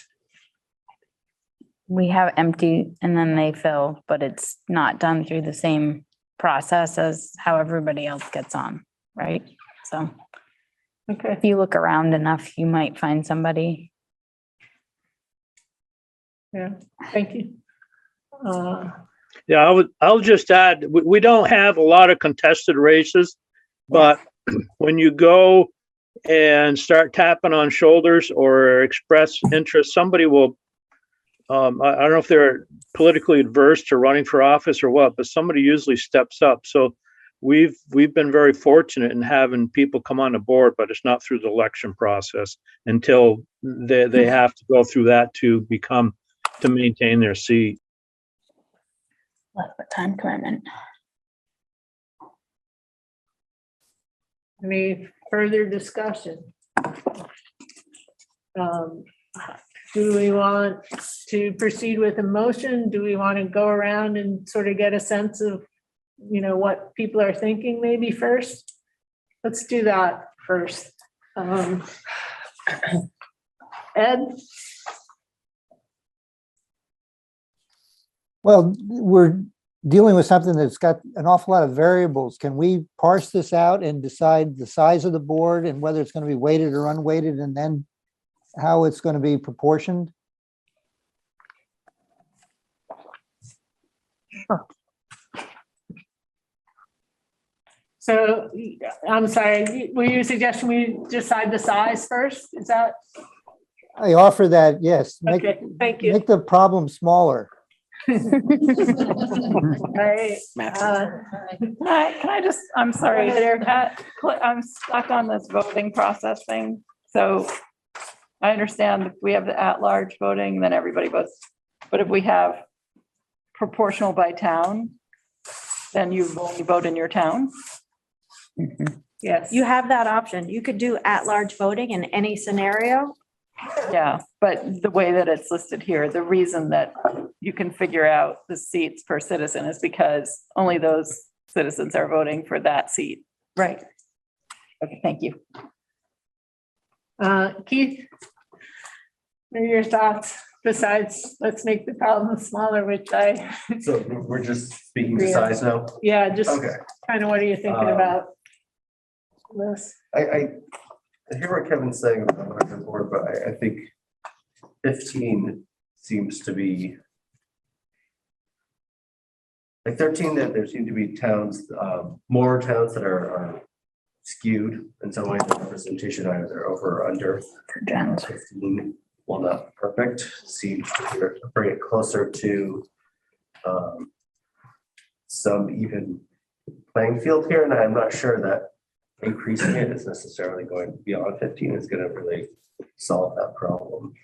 S11: We have empty and then they fill, but it's not done through the same process as how everybody else gets on, right? So
S1: Okay,
S11: if you look around enough, you might find somebody.
S1: yeah, thank you.
S10: Yeah, I'll just add, we don't have a lot of contested races, but when you go and start tapping on shoulders or express interest, somebody will, I don't know if they're politically adverse to running for office or what, but somebody usually steps up. So we've been very fortunate in having people come on the board, but it's not through the election process until they have to go through that to maintain their seat.
S11: What time commitment?
S1: Any further discussion? Do we want to proceed with a motion? Do we want to go around and sort of get a sense of, what people are thinking maybe first? Let's do that first. Ed?
S15: Well, we're dealing with something that's got an awful lot of variables. Can we parse this out and decide the size of the board and whether it's going to be weighted or unweighted, and then how it's going to be proportioned?
S1: Sure. So I'm sorry, were you suggesting we decide the size first? Is that?
S15: I offer that, yes.
S1: Okay, thank you.
S15: Make the problem smaller.
S1: All right.
S9: Can I just, I'm sorry, I'm stuck on this voting process thing. So I understand if we have the at-large voting, then everybody votes. But if we have proportional by town, then you only vote in your town.
S1: Yes.
S4: You have that option. You could do at-large voting in any scenario.
S9: Yeah, but the way that it's listed here, the reason that you can figure out the seats per citizen is because only those citizens are voting for that seat.
S4: Right.
S9: Okay, thank you.
S1: Keith? What are your thoughts besides, let's make the problem smaller, which
S3: So we're just speaking to size now?
S1: yeah, just
S3: Okay.
S1: kind of what are you thinking about this?
S3: I hear what Kevin's saying about the larger board, but I think 15 seems to be like 13, that there seem to be towns, more towns that are skewed in some way, the representation either over or under. 15, well, not perfect, seems to bring it closer to some even playing field here, and I'm not sure that increasing it is necessarily going beyond 15 is going to really solve that problem.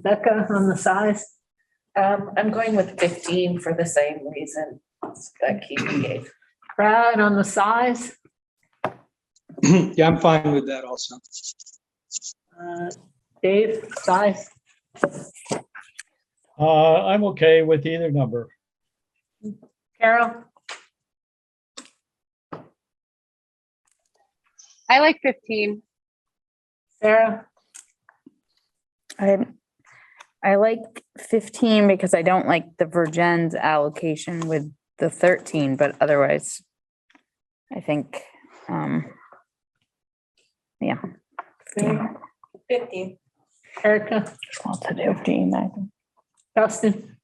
S1: Becca, on the size?
S14: I'm going with 15 for the same reason that Keith gave.
S1: Brad, on the size?
S5: Yeah, I'm fine with that also.
S1: Dave, size?
S2: I'm okay with either number.
S1: Carol?
S9: I like 15.
S1: Sarah?
S11: I like 15 because I don't like the Virgin's allocation with the 13, but otherwise, I think, yeah.
S13: 15.
S1: Erica?
S11: Well, to 15, I think.
S1: Dustin?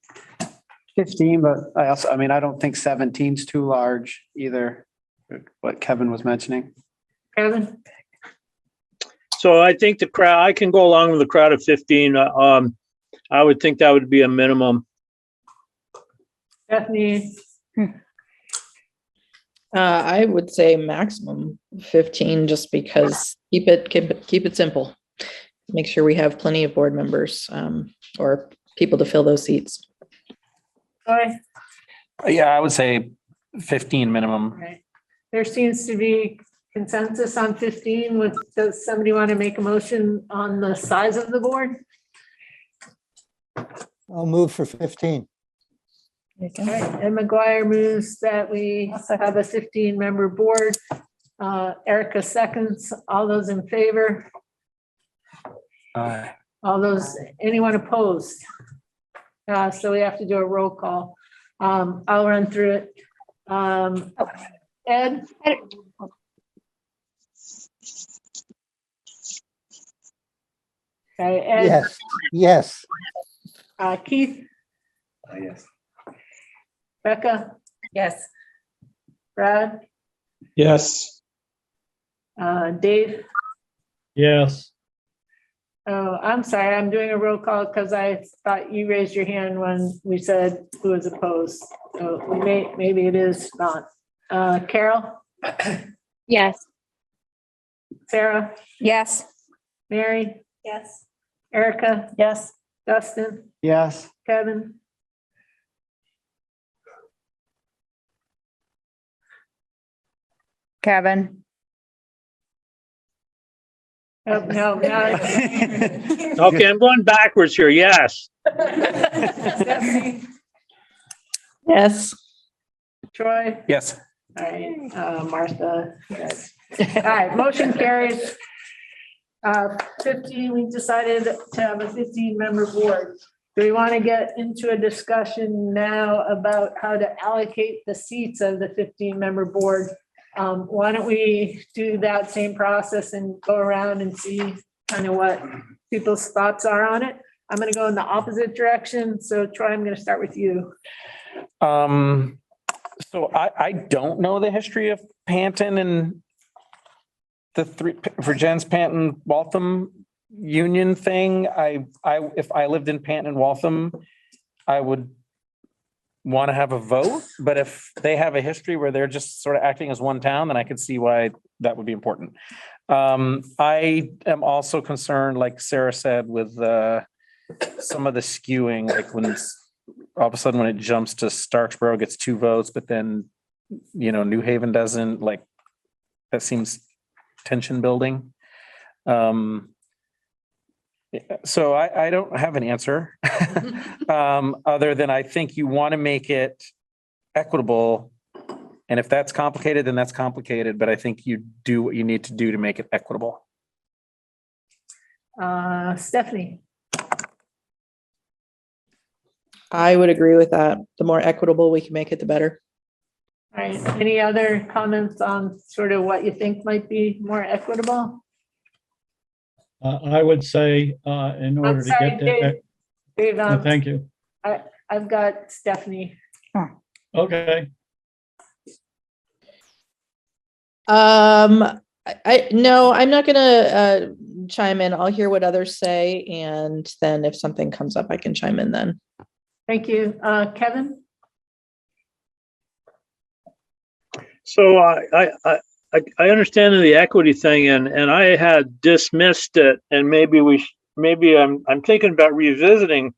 S12: 15, but I mean, I don't think 17 is too large either, what Kevin was mentioning.
S1: Kevin?
S10: So I think the crowd, I can go along with the crowd of 15. I would think that would be a minimum.
S1: Stephanie?
S16: I would say maximum 15, just because keep it simple. Make sure we have plenty of board members or people to fill those seats.
S1: Sorry.
S7: Yeah, I would say 15 minimum.
S1: Right. There seems to be consensus on 15. Does somebody want to make a motion on the size of the board?
S15: I'll move for 15.
S1: All right, and McGuire moves that we have a 15-member board. Erica seconds. All those in favor? All those, anyone opposed? So we have to do a roll call. I'll run through it. Ed? Okay, Ed?
S15: Yes, yes.
S1: Keith?
S3: Yes.
S1: Becca?
S14: Yes.
S1: Brad?
S5: Yes.
S1: Dave?
S2: Yes.
S1: Oh, I'm sorry, I'm doing a roll call because I thought you raised your hand when we said who was opposed. So maybe it is not. Carol?
S9: Yes.
S1: Sarah?
S11: Yes.
S1: Mary?
S13: Yes.
S1: Erica?
S9: Yes.
S1: Dustin?
S12: Yes.
S1: Kevin?
S11: Kevin?
S1: Oh, no, no.
S10: Okay, I'm going backwards here. Yes.
S1: Stephanie?
S16: Yes.
S1: Troy?
S7: Yes.
S1: All right, Martha? Yes. All right, motion carries. 15, we decided to have a 15-member board. Do we want to get into a discussion now about how to allocate the seats of the 15-member board? Why don't we do that same process and go around and see kind of what people's thoughts are on it? I'm going to go in the opposite direction. So Troy, I'm going to start with you.
S7: So I don't know the history of Panton and the three Virgin's Panton Waltham union thing. If I lived in Panton and Waltham, I would want to have a vote, but if they have a history where they're just sort of acting as one town, then I could see why that would be important. I am also concerned, like Sarah said, with some of the skewing, like when all of a sudden when it jumps to Starksboro gets 2 votes, but then, New Haven doesn't, like, that seems tension building. So I don't have an answer. Other than I think you want to make it equitable. And if that's complicated, then that's complicated, but I think you do what you need to do to make it equitable.
S1: Stephanie,
S16: I would agree with that. The more equitable we can make it, the better.
S1: all right, any other comments on sort of what you think might be more equitable?
S2: I would say, in order to
S1: sorry,
S2: get to,
S1: Dave. Dave,
S2: thank you.
S1: I've got Stephanie.
S2: Okay.
S16: No, I'm not gonna chime in. I'll hear what others say, and then if something comes up, I can chime in then.
S1: Thank you. Kevin?
S10: So I understand the equity thing, and I had dismissed it, and maybe I'm thinking about revisiting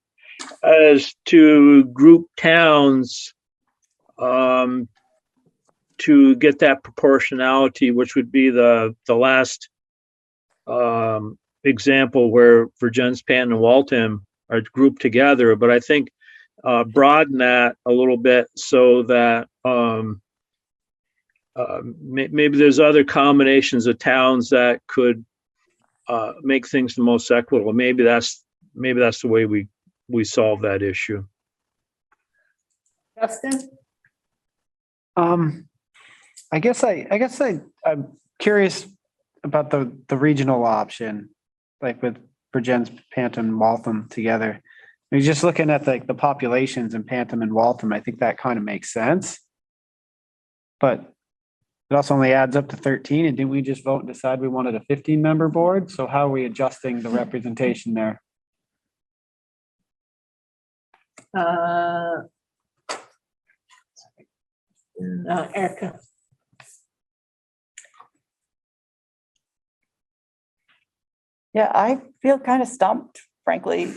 S10: as to group towns to get that proportionality, which would be the last example where Virgins, Pan, and Waltham are grouped together. But I think broaden that a little bit so that maybe there's other combinations of towns that could make things the most equitable. Maybe that's the way we solve that issue.
S1: Justin?
S12: I guess I'm curious about the regional option, like with Virgins, Panton, and Waltham together. I mean, just looking at the populations in Panton and Waltham, I think that kind of makes sense. But it also only adds up to 13, and didn't we just vote and decide we wanted a 15-member board? So how are we adjusting the representation there?
S1: Erica?
S9: Yeah, I feel kind of stumped, frankly.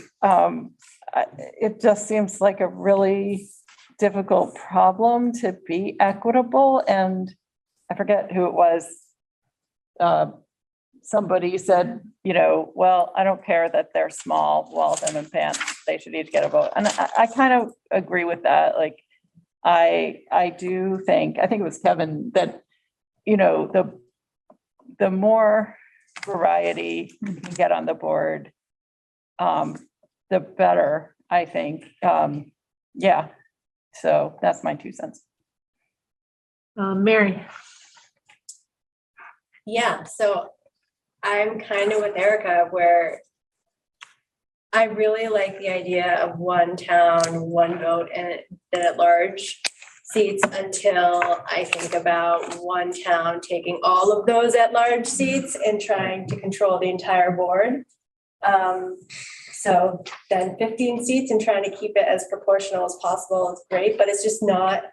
S9: It just seems like a really difficult problem to be equitable. And I forget who it was. Somebody said, well, I don't care that they're small, Waltham and Pant, they should each get a vote. And I kind of agree with that. Like, I do think, I think it was Kevin, that, the more variety you can get on the board, the better, I think. Yeah, so that's my 2 cents.
S1: Mary?
S13: Yeah, so I'm kind of with Erica, where I really like the idea of one town, one vote, and then at large seats, until I think about one town taking all of those at large seats and trying to control the entire board. So then 15 seats and trying to keep it as proportional as possible is great, but it's just not,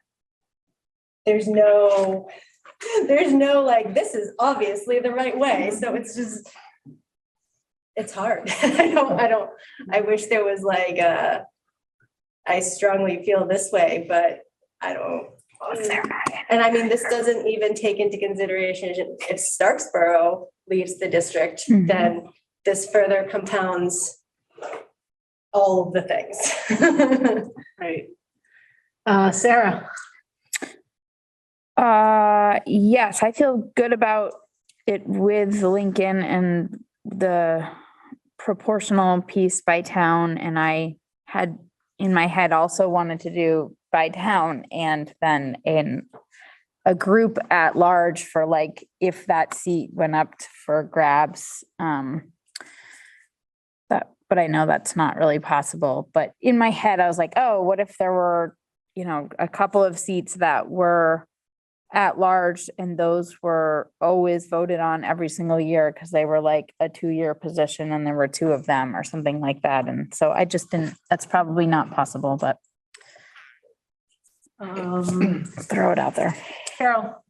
S13: there's no like, this is obviously the right way. So it's just, it's hard. I wish there was like I strongly feel this way, but I don't. And I mean, this doesn't even take into consideration if Starksboro leaves the district, then this further compounds all of the things.
S1: Right. Sarah?
S11: Yes, I feel good about it with Lincoln and the proportional piece by town. And I had in my head also wanted to do by town and then in a group at large for like, if that seat went up for grabs. But I know that's not really possible. But in my head, I was like, oh, what if there were, a couple of seats that were at large and those were always voted on every single year because they were like a 2-year position and there were 2 of them or something like that. And so I just didn't, that's probably not possible, but throw it out there.
S1: Carol?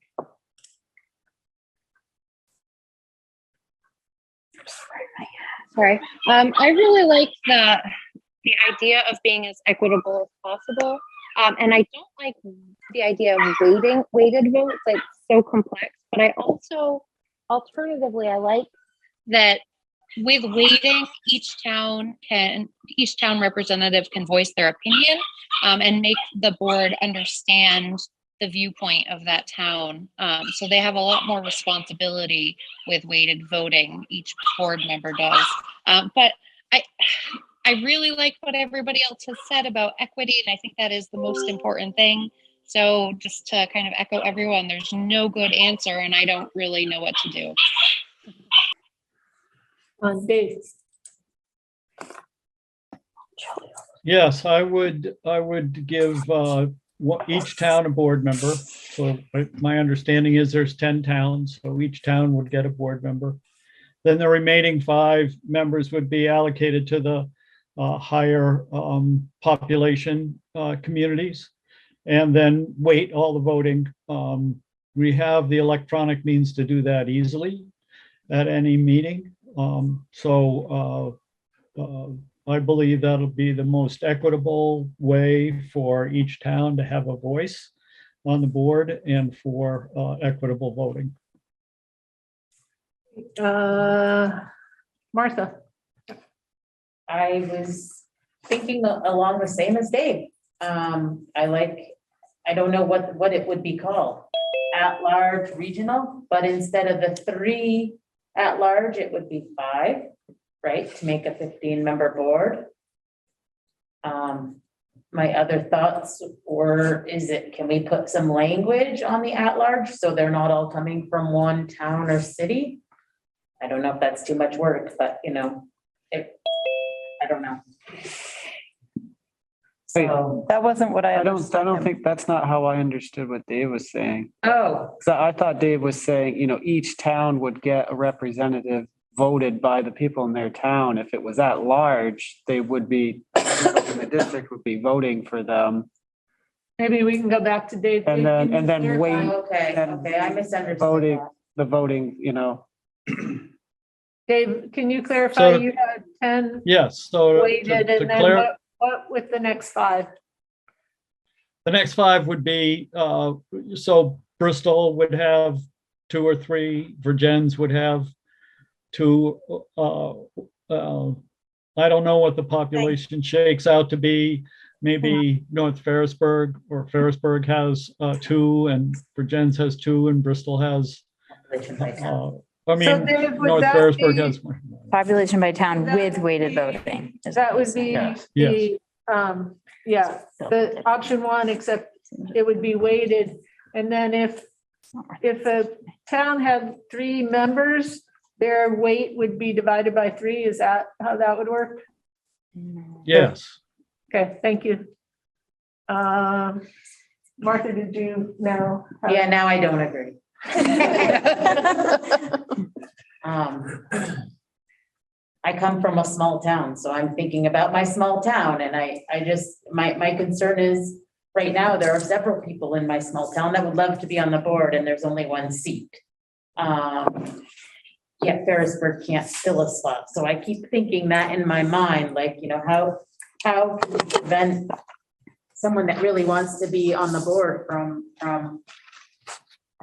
S17: Sorry. I really like the idea of being as equitable as possible. And I don't like the idea of weighted votes, like so complex, But I also, alternatively, I like that with weighting, each town representative can voice their opinion and make the board understand the viewpoint of that town. So they have a lot more responsibility with weighted voting, each board member does. But I really like what everybody else has said about equity, and I think that is the most important thing. So just to kind of echo everyone, there's no good answer, and I don't really know what to do.
S1: Dave.
S2: Yes, I would give each town a board member. So my understanding is there's 10 towns, so each town would get a board member. Then the remaining 5 members would be allocated to the higher population communities, and then weight all the voting. We have the electronic means to do that easily at any meeting. I believe that'll be the most equitable way for each town to have a voice on the board and for equitable voting.
S1: Martha.
S14: I was thinking along the same as Dave. I don't know what it would be called, at-large regional, but instead of the 3 at-large, it would be 5, right, to make a 15-member board. My other thoughts were, can we put some language on the at-large so they're not all coming from one town or city? I don't know if that's too much work, but I don't know. So,
S9: That wasn't what I
S12: I don't think that's not how I understood what Dave was saying.
S14: oh,
S12: So I thought Dave was saying, each town would get a representative voted by the people in their town. If it was at large, they would be, the district would be voting for them.
S1: Maybe we can go back to Dave.
S12: And then wait.
S14: okay, I misunderstood
S12: Voting,
S14: that.
S12: the voting,
S1: Dave, can you clarify,
S2: So-
S1: you had 10
S2: Yes, so
S1: weighted, and then what with the next 5?
S2: the next 5 would be, so Bristol would have 2 or 3, Virgins would have 2. I don't know what the population shakes out to be. Maybe North Ferrisburgh or Ferrisburgh has 2, and Virgins has 2, and Bristol has,
S1: So Dave, would
S2: North
S1: that
S2: Ferrisburgh
S1: be-
S2: has one.
S11: Population by town with weighted voting. is
S1: That
S11: what
S1: would
S11: I'm saying.
S1: be
S2: Yes.
S1: the option 1, except it would be weighted. And then if a town had 3 members, their weight would be divided by 3. Is that how that would work?
S2: Yes.
S1: Okay, thank you. Martha, did you know?
S14: Yeah, now I don't agree. I come from a small town, so I'm thinking about my small town, and I just, my concern is, right now, there are several people in my small town that would love to be on the board, and there's only 1 seat. Yet Ferrisburgh can't fill a slot, so I keep thinking that in my mind, like, how can we prevent someone that really wants to be on the board from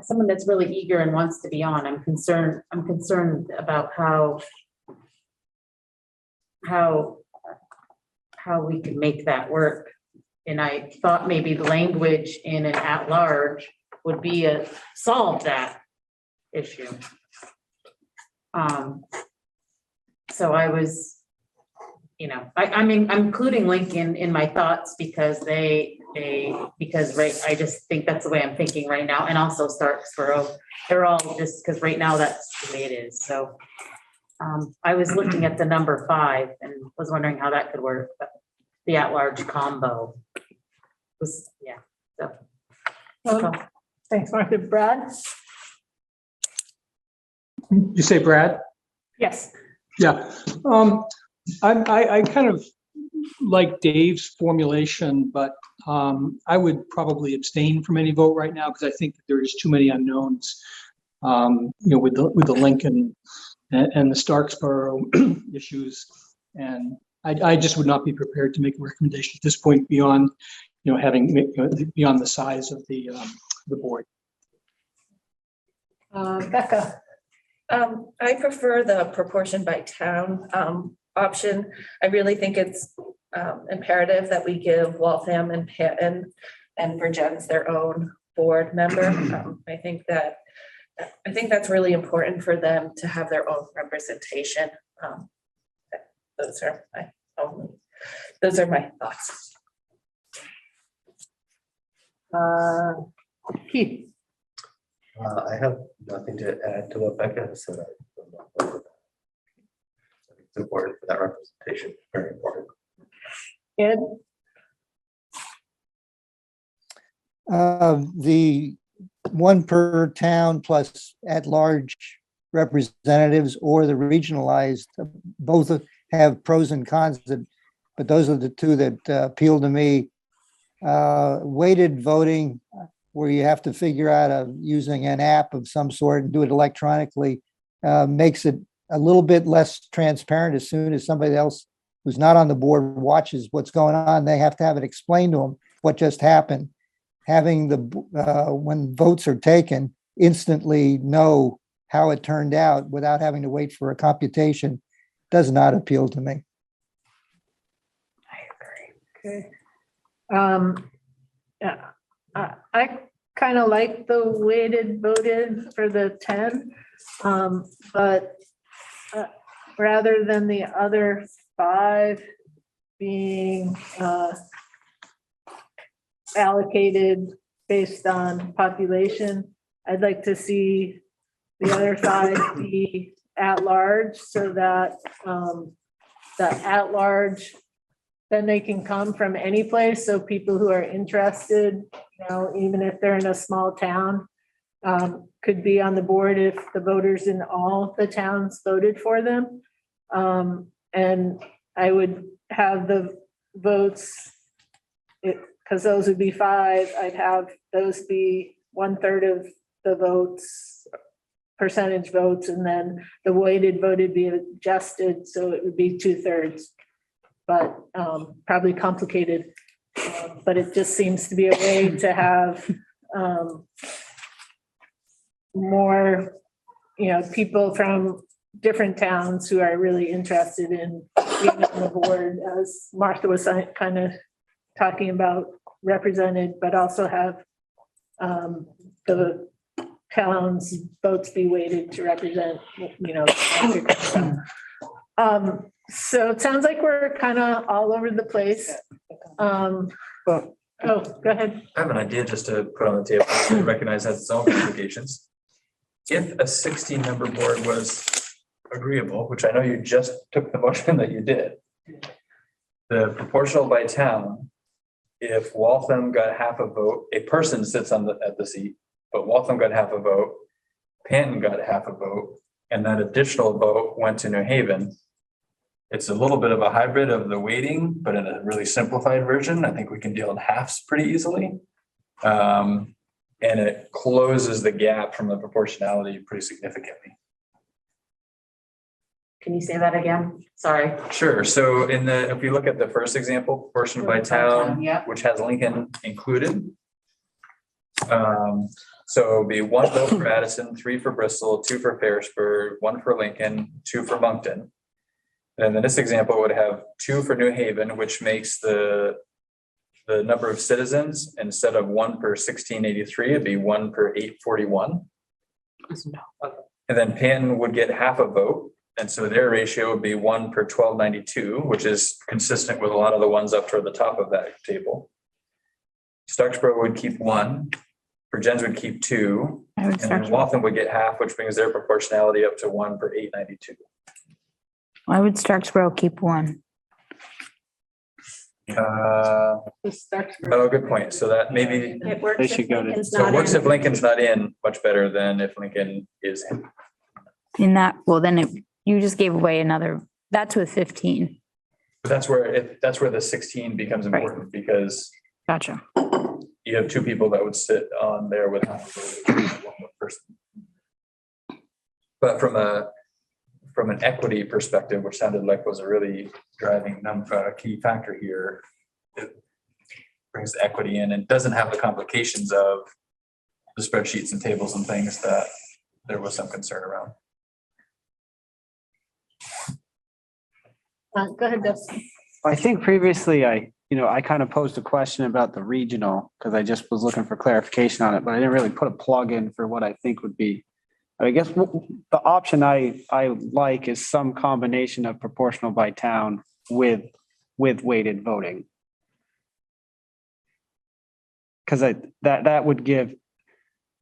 S14: someone that's really eager and wants to be on. I'm concerned about how we can make that work. And I thought maybe the language in an at-large would be solve that issue. So I was, I'm including Lincoln in my thoughts because I just think that's the way I'm thinking right now. And also Starksboro, they're all just, because right now that's the way it is. So I was looking at the number 5 and was wondering how that could work, but the at-large combo was, so.
S1: Thanks, Martha. Brad?
S5: You say Brad?
S1: Yes.
S5: Yeah. I kind of like Dave's formulation, but I would probably abstain from any vote right now because I think that there is too many unknowns, with the Lincoln and the Starksboro issues. And I just would not be prepared to make a recommendation at this point beyond, beyond the size of the board.
S1: Becca,
S18: I prefer the proportion by town option. I really think it's imperative that we give Waltham and Virgins their own board member. I think that's really important for them to have their own representation. Those are my thoughts.
S1: Keith,
S3: I have nothing to add to what Becca said. I think it's important for that representation, very important.
S1: Ed,
S15: the one per town plus at-large representatives or the regionalized, both have pros and cons, but those are the two that appeal to me. Weighted voting, where you have to figure out using an app of some sort and do it electronically, makes it a little bit less transparent. As soon as somebody else who's not on the board watches what's going on, they have to have it explained to them what just happened. Having when votes are taken, instantly know how it turned out without having to wait for a computation does not appeal to me.
S1: okay. Yeah, I kind of like the weighted voted for the 10, but rather than the other 5 being allocated based on population, I'd like to see the other 5 be at large, so that the at large, then they can come from any place. So people who are interested, even if they're in a small town, could be on the board if the voters in all the towns voted for them. And I would have the votes, because those would be 5, I'd have those be 1/3 of the votes, percentage votes, and then the weighted voted be adjusted, so it would be 2/3. But probably complicated, but it just seems to be a way to have more, people from different towns who are really interested in being on the board, as Martha was kind of talking about, represented, but also have the town's votes be weighted to represent, so it sounds like we're kind of all over the place. Oh, go ahead.
S8: I have an idea just to put on the table to recognize has its own implications. If a 16-member board was agreeable, which I know you just took the motion that you did, the proportional by town, if Waltham got half a vote, a person sits at the seat, but Waltham got half a vote, Panton got half a vote, and that additional vote went to New Haven. It's a little bit of a hybrid of the weighting, but in a really simplified version. I think we can deal in halves pretty easily. And it closes the gap from the proportionality pretty significantly.
S14: Can you say that again? Sorry.
S8: Sure. So if you look at the first example, proportion by town,
S14: Yeah.
S8: which has Lincoln included. So it'll be 1 vote for Addison, 3 for Bristol, 2 for Ferrisburgh, 1 for Lincoln, 2 for Moncton. And then this example would have 2 for New Haven, which makes the number of citizens, instead of 1 per 1683, it'd be 1 per 841. And then Panton would get half a vote. And so their ratio would be 1 per 1292, which is consistent with a lot of the ones up toward the top of that table. Starksboro would keep 1, Virgins would keep 2, and then Waltham would get half, which brings their proportionality up to 1 per 892.
S11: Why would Starksboro keep 1?
S8: Oh, good point. So that maybe
S13: It works
S15: They
S13: if
S15: should go to-
S13: Lincoln's
S8: so it
S13: not
S8: works
S13: in.
S8: if Lincoln's not in, much better than if Lincoln is in.
S11: In that, well, then you just gave away another, that's with 15.
S8: But that's where the 16 becomes important, because
S11: Gotcha.
S8: you have 2 people that would sit on there with half a vote, 1 person. But from an equity perspective, which sounded like was a really driving key factor here, it brings the equity in and doesn't have the complications of the spreadsheets and tables and things that there was some concern around.
S1: Go ahead, Dustin.
S12: I think previously I kind of posed a question about the regional because I just was looking for clarification on it, but I didn't really put a plug in for what I think would be. I guess the option I like is some combination of proportional by town with weighted voting. Because that would give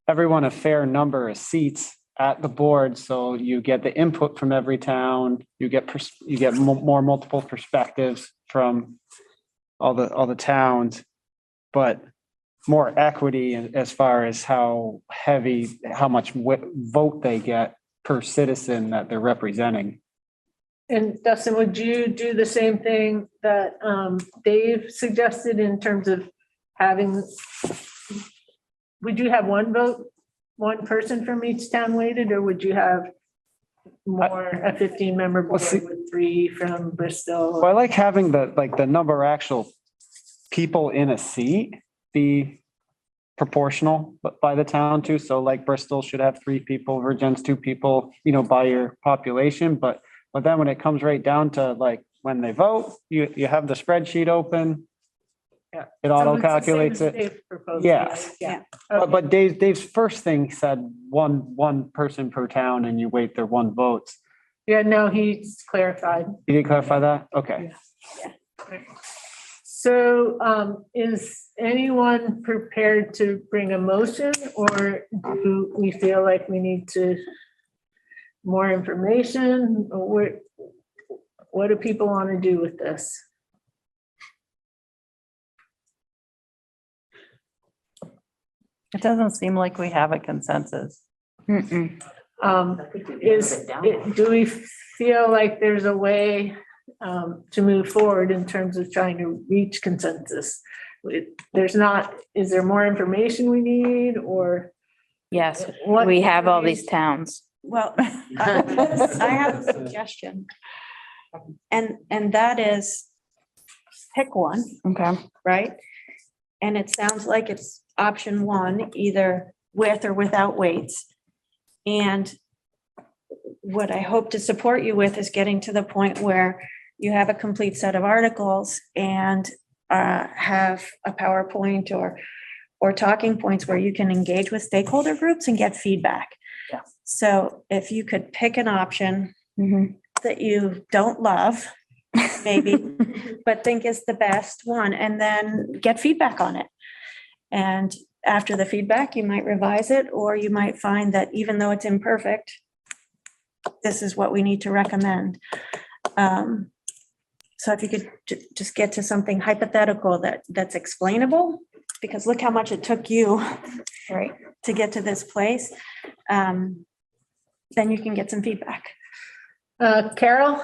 S12: everyone a fair number of seats at the board, so you get the input from every town, you get more multiple perspectives from all the towns, but more equity as far as how much vote they get per citizen that they're representing.
S1: And Dustin, would you do the same thing that Dave suggested in terms of having, would you have one vote, one person from each town weighted, or would you have more, a 15-member board with 3 from Bristol?
S12: Well, I like having the number of actual people in a seat be proportional by the town too. So like Bristol should have 3 people, Virgin's 2 people, by your population. But then when it comes right down to like when they vote, you have the spreadsheet open.
S1: Yeah.
S12: It auto calculates it. Yes.
S1: Yeah.
S12: But Dave's first thing said one person per town and you weight their 1 votes.
S1: Yeah, no, he's clarified.
S12: You did clarify that? Okay.
S1: Yeah. So is anyone prepared to bring a motion, or do we feel like we need to more information? Or what do people want to do with this?
S9: It doesn't seem like we have a consensus.
S1: Do we feel like there's a way to move forward in terms of trying to reach consensus? Is there more information we need, or?
S11: Yes,
S1: What-
S11: we have all these towns.
S4: Well, I have a suggestion. And that is pick one,
S11: Okay.
S4: right? And it sounds like it's option 1, either with or without weights. And what I hope to support you with is getting to the point where you have a complete set of articles and have a PowerPoint or talking points where you can engage with stakeholder groups and get feedback.
S9: Yeah.
S4: So if you could pick an option
S11: Mhm.
S4: that you don't love, maybe, but think is the best one, and then get feedback on it. And after the feedback, you might revise it, or you might find that even though it's imperfect, this is what we need to recommend. So if you could just get to something hypothetical that's explainable, because look how much it took you, right, to get to this place, then you can get some feedback.
S1: Carol?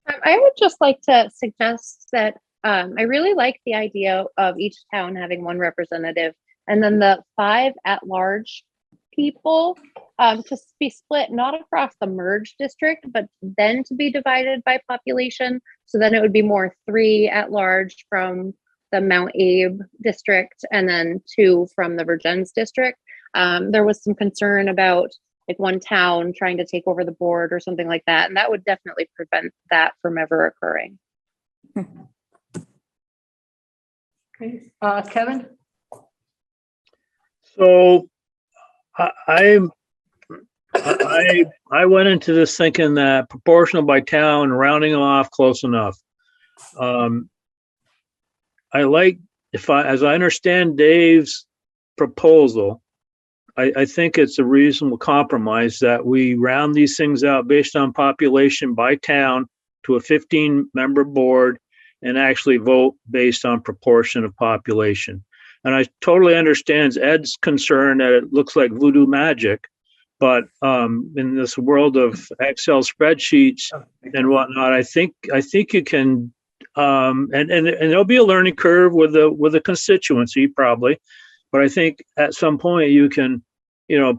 S17: I would just like to suggest that I really like the idea of each town having 1 representative, and then the 5 at-large people to be split not across the merged district, but then to be divided by population. So then it would be more 3 at-large from the Mount Abe district, and then 2 from the Virgins district. There was some concern about like one town trying to take over the board or something like that, and that would definitely prevent that from ever occurring.
S1: Okay. Kevin?
S10: So I went into this thinking that proportional by town, rounding off close enough. I like, as I understand Dave's proposal, I think it's a reasonable compromise that we round these things out based on population by town to a 15-member board and actually vote based on proportion of population. And I totally understand Ed's concern that it looks like voodoo magic, but in this world of Excel spreadsheets and whatnot, I think you can, and there'll be a learning curve with the constituency probably, but I think at some point you can,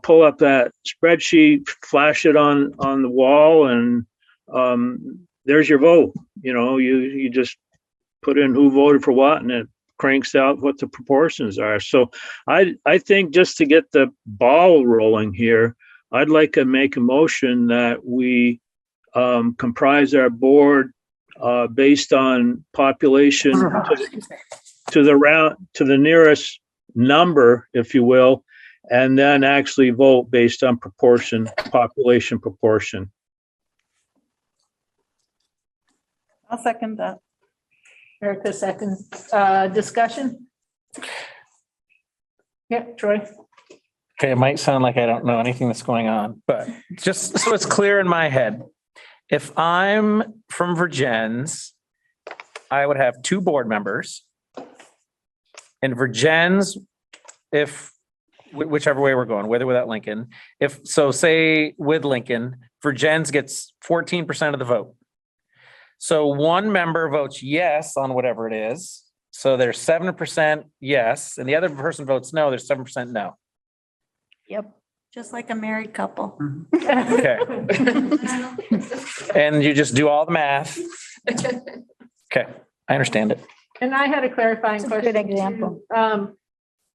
S10: pull up that spreadsheet, flash it on the wall, and there's your vote. You just put in who voted for what, and it cranks out what the proportions are. So I think just to get the ball rolling here, I'd like to make a motion that we comprise our board based on population to the nearest number, if you will, and then actually vote based on population proportion.
S9: I'll second that.
S1: Erica seconds. Discussion? Yeah, Troy?
S7: Okay, it might sound like I don't know anything that's going on, but just so it's clear in my head, if I'm from Virgins, I would have 2 board members. And Virgins, whichever way we're going, with or without Lincoln, say with Lincoln, Virgins gets 14% of the vote. So 1 member votes yes on whatever it is. So there's 7% yes, and the other person votes no, there's 7% no.
S4: Yep. Just like a married couple.
S7: Okay. And you just do all the math. Okay, I understand it.
S1: And I had a clarifying question.
S11: Good example.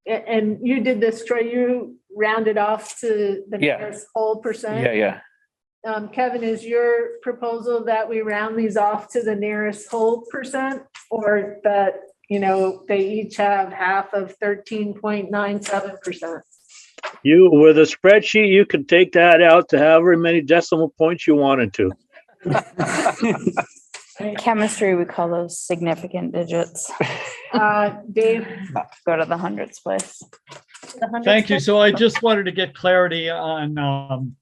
S1: And you did this, Troy, you rounded off to the
S7: Yeah.
S1: nearest whole percent.
S7: Yeah.
S1: Kevin, is your proposal that we round these off to the nearest whole percent, or that, they each have half of 13.97%?
S10: You, with a spreadsheet, you could take that out to however many decimal points you wanted to.
S11: In chemistry, we call those significant digits.
S1: Dave?
S11: Go to the hundreds place.
S2: Thank you. So I just wanted to get clarity on,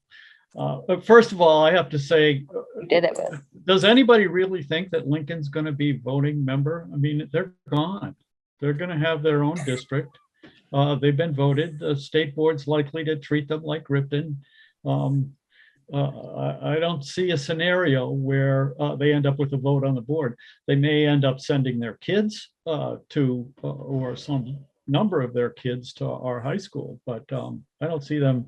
S2: first of all, I have to say,
S11: We did it with.
S2: does anybody really think that Lincoln's going to be voting member? I mean, they're gone. They're going to have their own district. They've been voted. The state board's likely to treat them like Ripton. I don't see a scenario where they end up with a vote on the board. They may end up sending their kids to, or some number of their kids to our high school, but I don't see them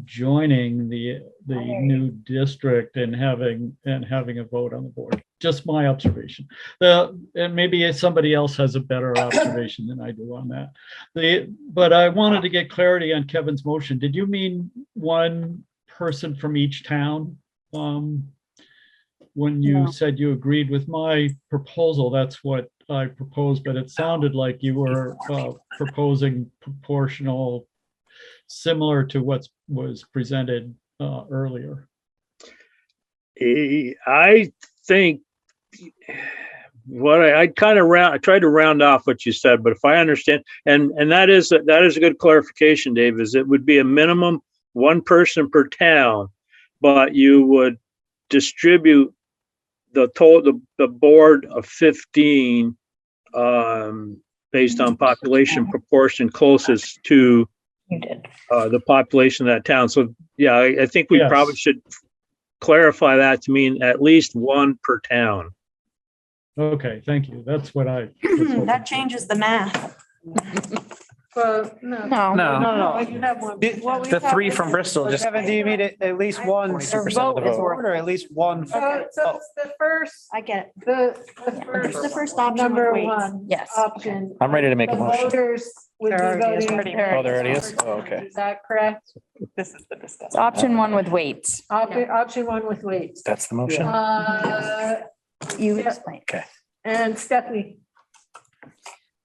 S2: joining the new district and having a vote on the board. Just my observation. And maybe somebody else has a better observation than I do on that. But I wanted to get clarity on Kevin's motion. Did you mean 1 person from each town? When you said you agreed with my proposal, that's what I proposed, but it sounded like you were proposing proportional, similar to what was presented earlier.
S10: I think I tried to round off what you said, but if I understand, and that is a good clarification, Dave, is it would be a minimum 1 person per town, but you would distribute the board of 15 based on population proportion closest to the population of that town. So yeah, I think we probably should clarify that to mean at least 1 per town.
S2: Okay, thank you. That's what I.
S4: That changes the math.
S1: Well, no.
S12: No.
S1: You have one.
S7: The 3 from Bristol just.
S12: Kevin, do you mean at least 1
S7: 42% of the
S12: vote
S7: vote.
S12: or at least 1?
S1: So it's the first,
S4: I get it.
S1: the
S4: The first option
S1: number
S4: with weights.
S1: 1
S11: Yes.
S1: option.
S7: I'm ready to make a
S1: The
S7: motion.
S1: voters would be
S9: There already is
S1: voting.
S9: pretty
S7: Oh, there already is? Oh, okay.
S1: Is that correct?
S9: This is the
S11: It's
S9: discussion.
S11: option 1 with weights.
S1: Option 1 with weights.
S7: That's the motion?
S11: You
S1: Yeah.
S11: explain.
S1: And Stephanie?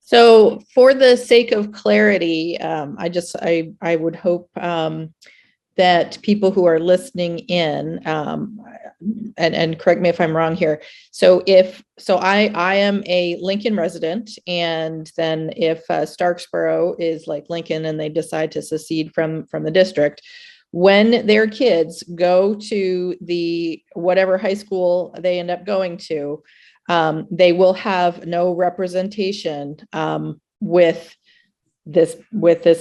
S16: So for the sake of clarity, I would hope that people who are listening in, and correct me if I'm wrong here. So I am a Lincoln resident, and then if Starksboro is like Lincoln and they decide to secede from the district, when their kids go to the whatever high school they end up going to, they will have no representation with this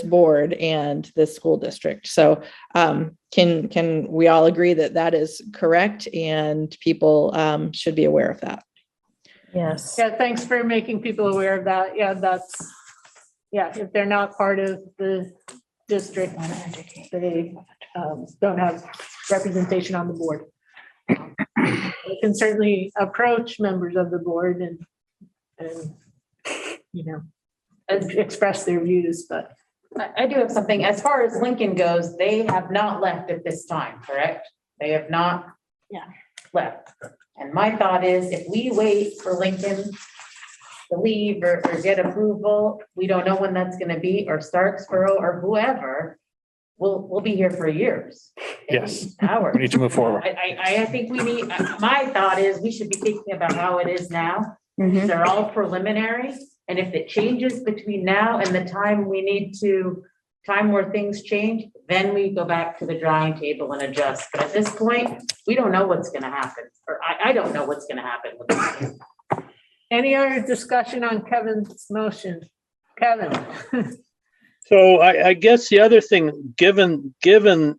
S16: board and this school district. So can we all agree that that is correct and people should be aware of that?
S11: Yes.
S1: Yeah, thanks for making people aware of that. Yeah, if they're not part of the district, they don't have representation on the board. We can certainly approach members of the board and express their views, but.
S14: I do have something. As far as Lincoln goes, they have not left at this time, correct? They have not.
S4: Yeah.
S14: Left. And my thought is if we wait for Lincoln to leave or get approval, we don't know when that's gonna be, or Starksboro or whoever, we'll be here for years.
S7: Yes.
S14: Hours.
S7: We need to move forward.
S14: I think we need, my thought is we should be thinking about how it is now.
S4: Mhm.
S14: They're all preliminary, and if it changes between now and the time we need to, time where things change, then we go back to the drawing table and adjust. But at this point, we don't know what's gonna happen, or I don't know what's gonna happen with this.
S1: Any other discussion on Kevin's motion? Kevin?
S10: So I guess the other thing, given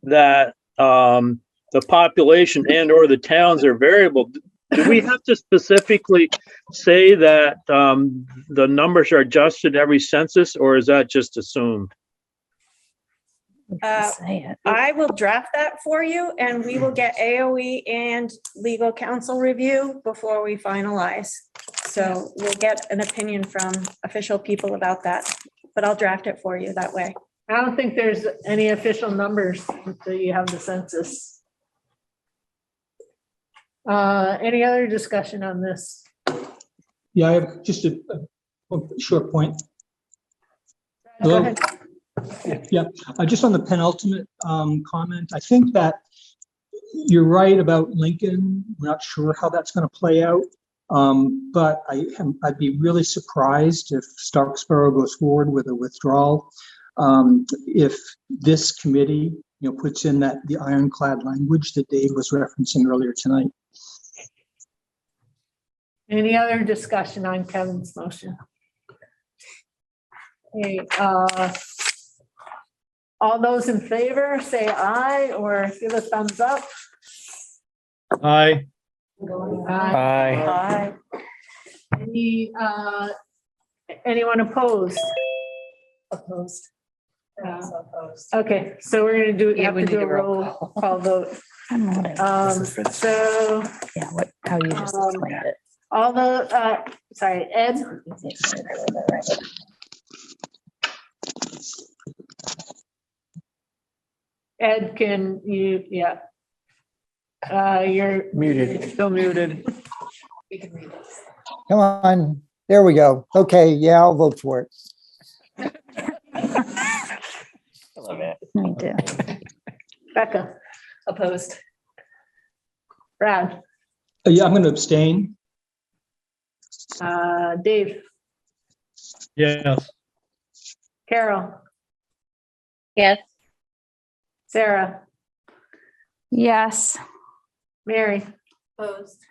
S10: that the population and or the towns are variable, do we have to specifically say that the numbers are adjusted every census, or is that just assumed?
S4: I will draft that for you and we will get AOE and legal counsel review before we finalize. So we'll get an opinion from official people about that, but I'll draft it for you that way.
S1: I don't think there's any official numbers until you have the census. Any other discussion on this?
S5: Yeah, I have just a short point.
S1: Go ahead.
S5: Yeah, just on the penultimate comment, I think that you're right about Lincoln. We're not sure how that's going to play out. But I'd be really surprised if Starksboro goes forward with a withdrawal. If this committee, puts in the ironclad language that Dave was referencing earlier tonight.
S1: Any other discussion on Kevin's motion? Okay, all those in favor, say aye or give a thumbs up.
S2: Aye.
S7: Aye.
S1: Any, anyone opposed?
S13: Opposed. Also opposed.
S1: Okay, so we're gonna do,
S11: Yeah,
S1: have
S11: we
S1: to do
S11: need
S1: a
S11: a roll
S1: roll call vote.
S11: I don't know what it is.
S1: So,
S11: Yeah, how you just explained it.
S1: all the, sorry, Ed, Ed, can you, yeah. You're
S15: Muted.
S12: Still muted.
S13: We can read this.
S15: Come on, there we go. Okay, yeah, I'll vote for it.
S11: Me too.
S1: Becca,
S13: Opposed.
S1: Brad,
S5: Yeah, I'm going to abstain.
S1: Dave,
S2: Yes.
S1: Carol,
S17: Yes.
S1: Sarah,
S11: Yes.
S1: Mary,
S13: Opposed.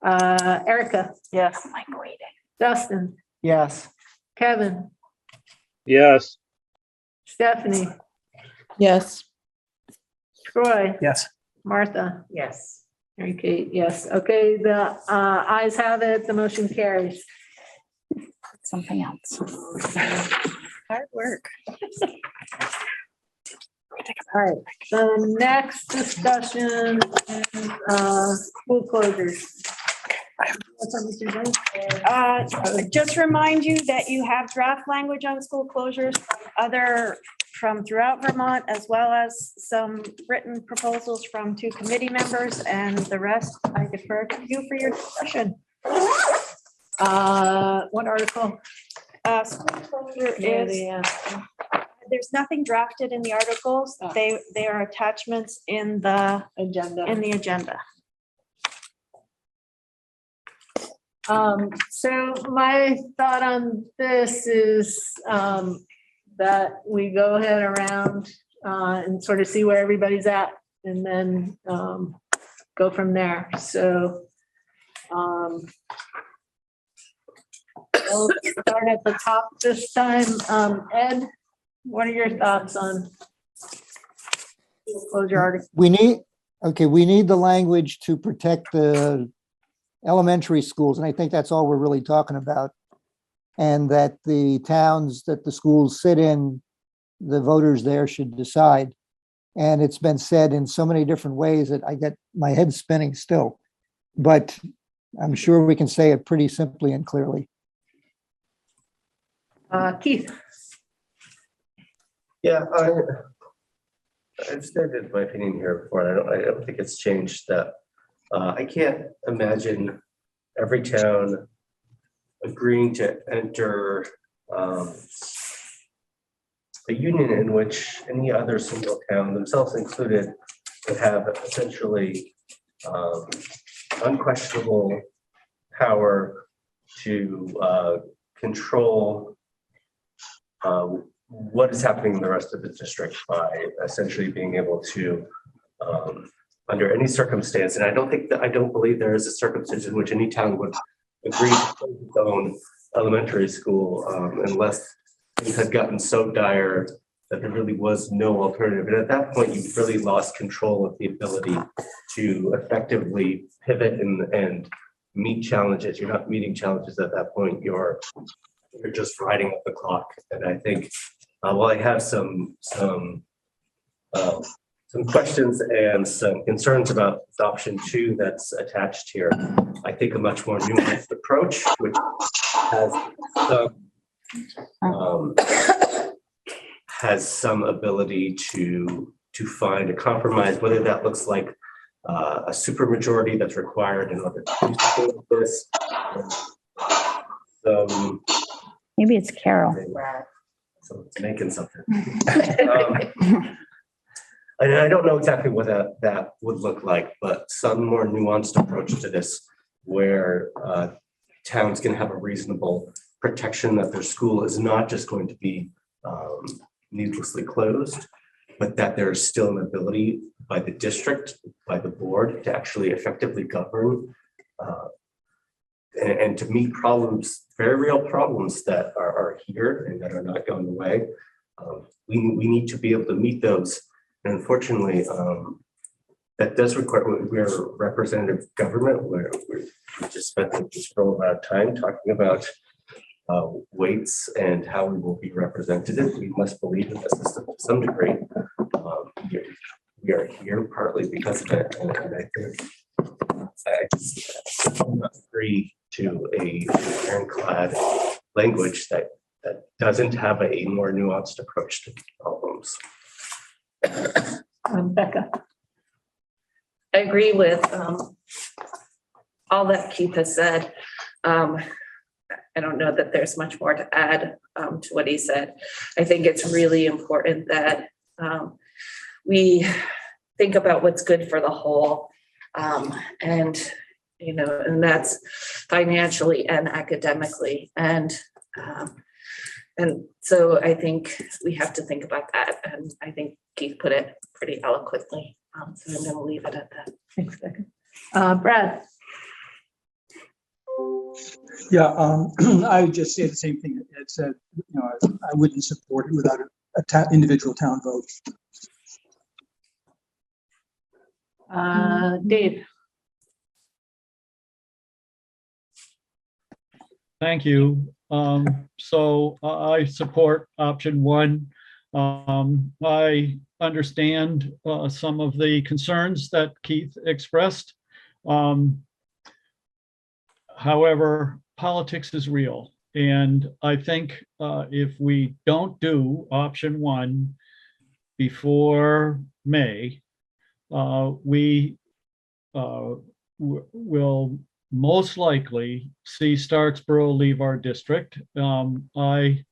S1: Erica,
S9: Yes.
S11: I'm like waiting.
S1: Dustin,
S12: Yes.
S1: Kevin,
S10: Yes.
S1: Stephanie,
S16: Yes.
S1: Troy,
S3: Yes.
S1: Martha,
S14: Yes.
S1: Mary Kate, yes. Okay, the ayes have it, the motion carries.
S11: Something else.
S4: Hard work.
S1: All right, the next discussion is school closures.
S4: Just remind you that you have draft language on school closures, from throughout Vermont, as well as some written proposals from 2 committee members, and the rest I defer to you for your discussion.
S1: What article?
S4: School closure is, there's nothing drafted in the articles.
S1: Oh.
S4: They are attachments in the
S1: Agenda.
S4: agenda.
S1: So my thought on this is that we go ahead around and sort of see where everybody's at and then go from there. So we'll start at the top this time. Ed, what are your thoughts on closure article?
S15: We need the language to protect the elementary schools, and I think that's all we're really talking about. And that the towns that the schools sit in, the voters there should decide. And it's been said in so many different ways that I get my head spinning still. But I'm sure we can say it pretty simply and clearly.
S1: Keith,
S3: Yeah, I've stated my opinion here before, and I don't think it's changed that. I can't imagine every town agreeing to enter a union in which any other single town, themselves included, would have essentially unquestionable power to control what is happening in the rest of the district by essentially being able to, under any circumstance, and I don't believe there is a circumstance in which any town would agree to close its own elementary school unless things had gotten so dire that there really was no alternative. And at that point, you've really lost control of the ability to effectively pivot and meet challenges. You're not meeting challenges at that point. You're just riding up the clock. And I think while I have some questions and some concerns about option 2 that's attached here, I think a much more nuanced approach, which has some ability to find a compromise, whether that looks like a supermajority that's required in order to do something like this.
S11: Maybe it's Carol.
S3: So it's making something. I don't know exactly what that would look like, but some more nuanced approach to this where towns can have a reasonable protection that their school is not just going to be needlessly closed, but that there's still an ability by the district, by the board to actually effectively govern and to meet problems, very real problems that are here and that are not going away. We need to be able to meet those. And unfortunately, that does require, we're representative government, where we just spent this whole amount of time talking about weights and how we will be represented. We must believe in the system to some degree. We are here partly because of it. And I think I just do not agree to a ironclad language that doesn't have a more nuanced approach to problems.
S1: Becca.
S18: I agree with all that Keith has said. I don't know that there's much more to add to what he said. I think it's really important that we think about what's good for the whole, and that's financially and academically, and so I think we have to think about that, and I think Keith put it pretty eloquently. So I'm going to leave it at that.
S1: Thanks, Becca. Brad.
S5: Yeah, I would just say the same thing that Ed said. I wouldn't support it without an individual town vote.
S1: Dave.
S2: Thank you. So I support option 1. I understand some of the concerns that Keith expressed. However, politics is real. And I think if we don't do option 1 before May, we will most likely see Starksboro leave our district. I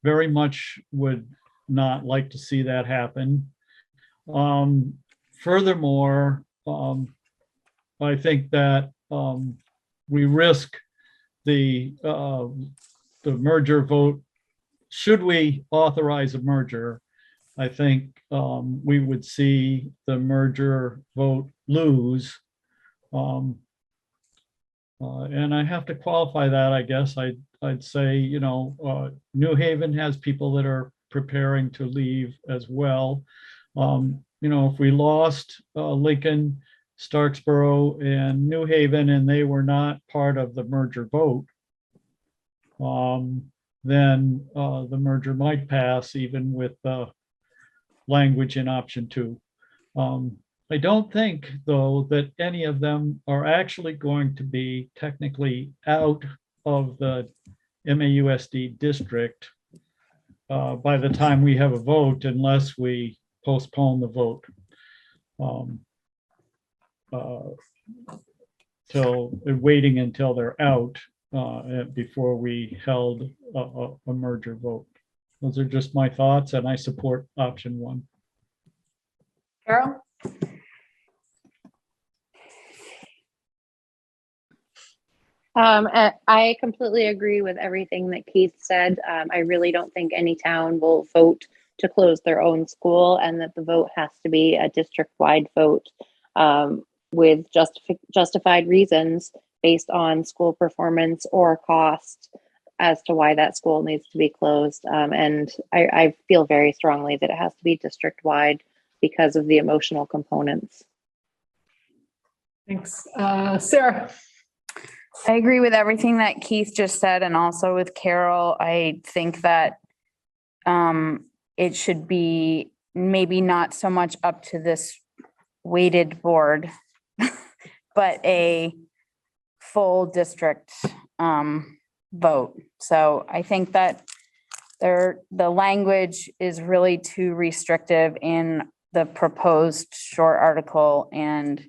S2: very much would not like to see that happen. Furthermore, I think that we risk the merger vote. Should we authorize a merger, I think we would see the merger vote lose. And I have to qualify that, I guess. I'd say, New Haven has people that are preparing to leave as well. If we lost Lincoln, Starksboro, and New Haven, and they were not part of the merger vote, then the merger might pass even with the language in option 2. I don't think, though, that any of them are actually going to be technically out of the MAUSD district by the time we have a vote, unless we postpone the vote till waiting until they're out before we held a merger vote. Those are just my thoughts, and I support option one.
S6: Carol?
S17: I completely agree with everything that Keith said. I really don't think any town will vote to close their own school, and that the vote has to be a district-wide vote with justified reasons based on school performance or cost as to why that school needs to be closed. And I feel very strongly that it has to be district-wide because of the emotional components.
S1: Thanks. Sarah?
S11: I agree with everything that Keith just said, and also with Carol. I think that it should be maybe not so much up to this weighted board, but a full district vote. So I think that the language is really too restrictive in the proposed short article, and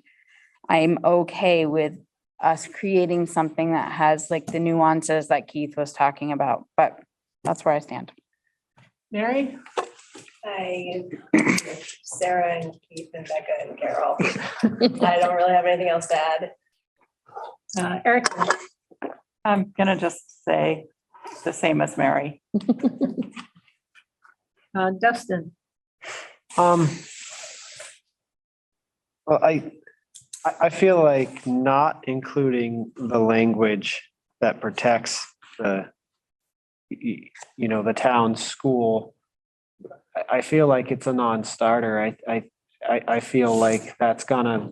S11: I'm okay with us creating something that has like the nuances that Keith was talking about, but that's where I stand.
S1: Mary?
S13: I, Sarah and Keith and Becca and Carol. I don't really have anything else to add.
S1: Eric?
S9: I'm gonna just say the same as Mary.
S1: Dustin?
S12: Well, I feel like not including the language that protects the, the town school. I feel like it's a non-starter. I feel like that's gonna,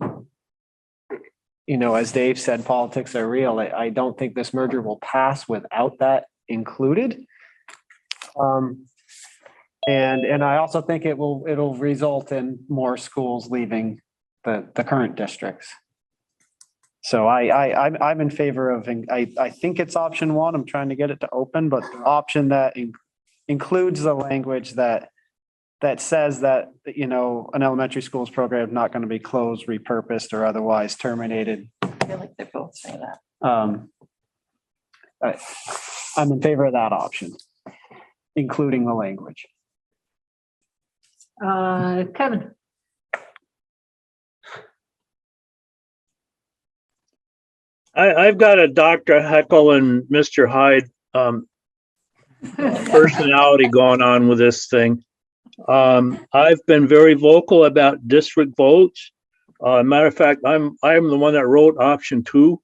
S12: as Dave said, politics are real. I don't think this merger will pass without that included. And I also think it'll result in more schools leaving the current districts. So I'm in favor of, I think it's option one. I'm trying to get it to open, but the option that includes the language that says that, an elementary schools program is not going to be closed, repurposed, or otherwise terminated.
S9: I feel like they both say that.
S12: I'm in favor of that option, including the language.
S1: Kevin?
S10: I've got a Dr. Heckle and Mr. Hyde personality going on with this thing. I've been very vocal about district votes. Matter of fact, I'm the one that wrote option two.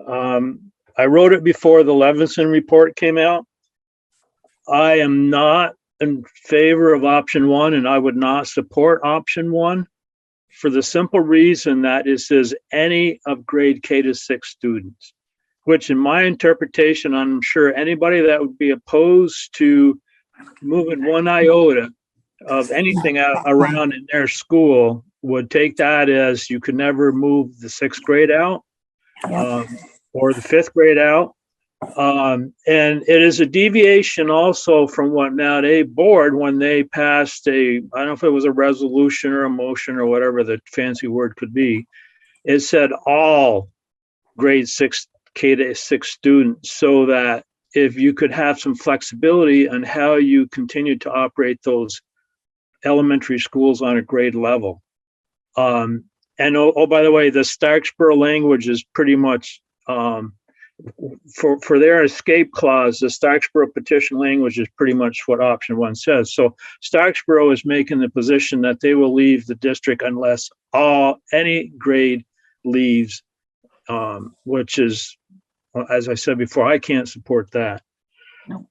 S10: I wrote it before the Levinson report came out. I am not in favor of option one, and I would not support option one for the simple reason that it says any of grade K to 6 students, which in my interpretation, I'm sure anybody that would be opposed to moving one iota of anything around in their school would take that as you could never move the 6th grade out or the 5th grade out. And it is a deviation also from what Mount A board, when they passed I don't know if it was a resolution or a motion or whatever the fancy word could be. It said all grade 6 K to 6 students, so that if you could have some flexibility on how you continue to operate those elementary schools on a grade level. And by the way, the Starksboro language is pretty much for their escape clause. The Starksboro petition language is pretty much what option one says. So Starksboro is making the position that they will leave the district unless any grade leaves, which is, as I said before, I can't support that.
S9: No.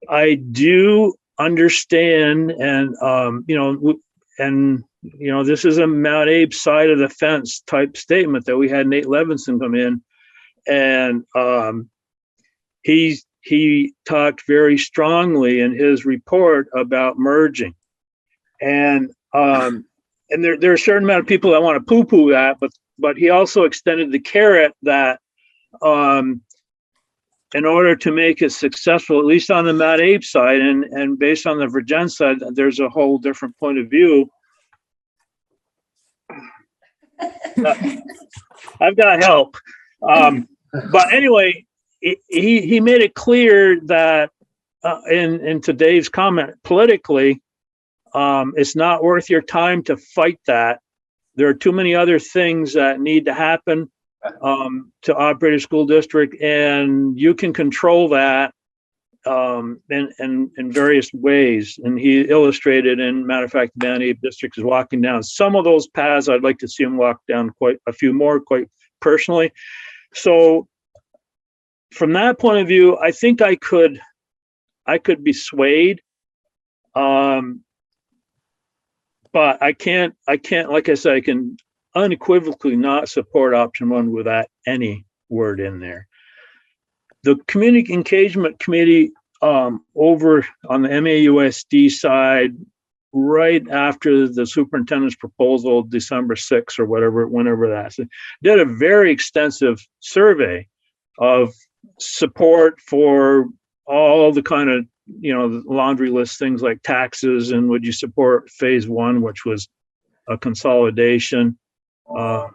S10: I do understand, and this is a Mount Abe side of the fence type statement that we had Nate Levinson come in, and he talked very strongly in his report about merging, and and there are a certain amount of people that want to poo-poo that, but he also extended the carrot that in order to make it successful, at least on the Mad Ape side and based on the Virgin side, there's a whole different point of view. I've got help. But anyway, he made it clear that into Dave's comment, politically, it's not worth your time to fight that. There are too many other things that need to happen to operate a school district, and you can control that in various ways. And he illustrated, and matter of fact, the Mad Ape district is walking down some of those paths. I'd like to see him walk down quite a few more, quite personally. So from that point of view, I think I could be swayed. But I can't, like I said, I can unequivocally not support option one without any word in there. The community engagement committee over on the MAUSD side, right after the superintendent's proposal, December 6th or whatever, whenever that's, did a very extensive survey of support for all the kind of, laundry list things like taxes, and would you support phase one, which was a consolidation, or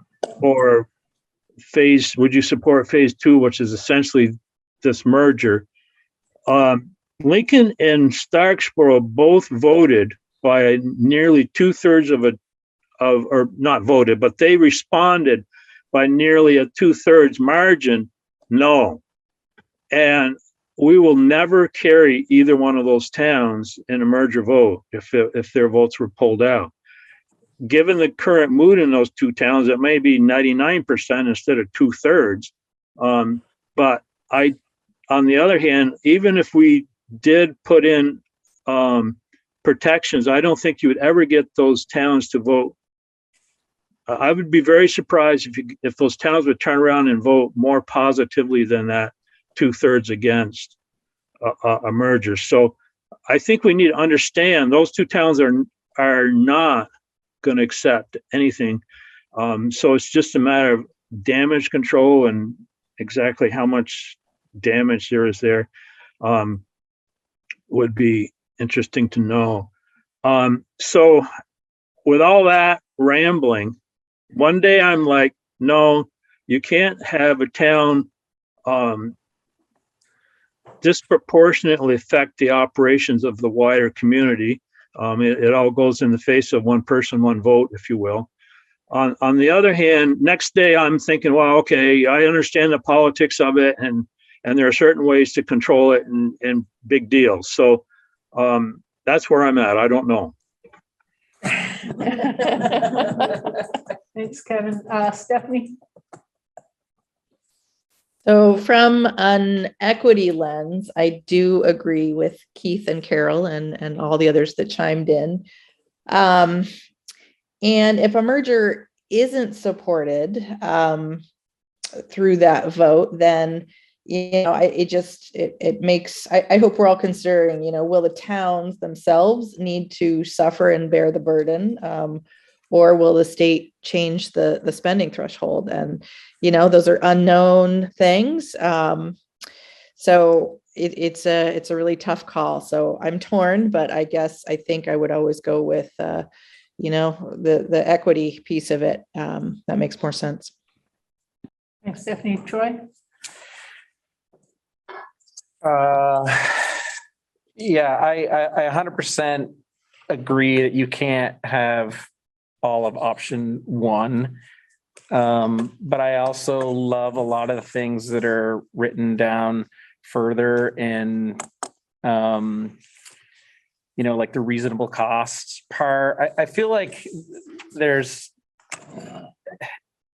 S10: would you support phase two, which is essentially this merger? Lincoln and Starksboro both voted by nearly 2/3 or not voted, but they responded by nearly a 2/3 margin, no. And we will never carry either one of those towns in a merger vote if their votes were pulled out. Given the current mood in those two towns, it may be 99% instead of 2/3. But on the other hand, even if we did put in protections, I don't think you would ever get those towns to vote. I would be very surprised if those towns would turn around and vote more positively than that 2/3 against a merger. So I think we need to understand those two towns are not going to accept anything. So it's just a matter of damage control, and exactly how much damage there is there would be interesting to know. So with all that rambling, one day I'm like, no, you can't have a town disproportionately affect the operations of the wider community. It all goes in the face of one person, one vote, if you will. On the other hand, next day I'm thinking, well, okay, I understand the politics of it, and there are certain ways to control it and big deals. So that's where I'm at. I don't know.
S1: Thanks, Kevin. Stephanie?
S16: So from an equity lens, I do agree with Keith and Carol and all the others that chimed in. And if a merger isn't supported through that vote, then, it makes, I hope we're all considering, will the towns themselves need to suffer and bear the burden? Or will the state change the spending threshold? And, those are unknown things. So it's a really tough call. So I'm torn, but I think I would always go with, the equity piece of it. That makes more sense.
S1: Thanks, Stephanie. Troy?
S7: Yeah, I 100% agree that you can't have all of option one. But I also love a lot of the things that are written down further in, like the reasonable costs part. I feel like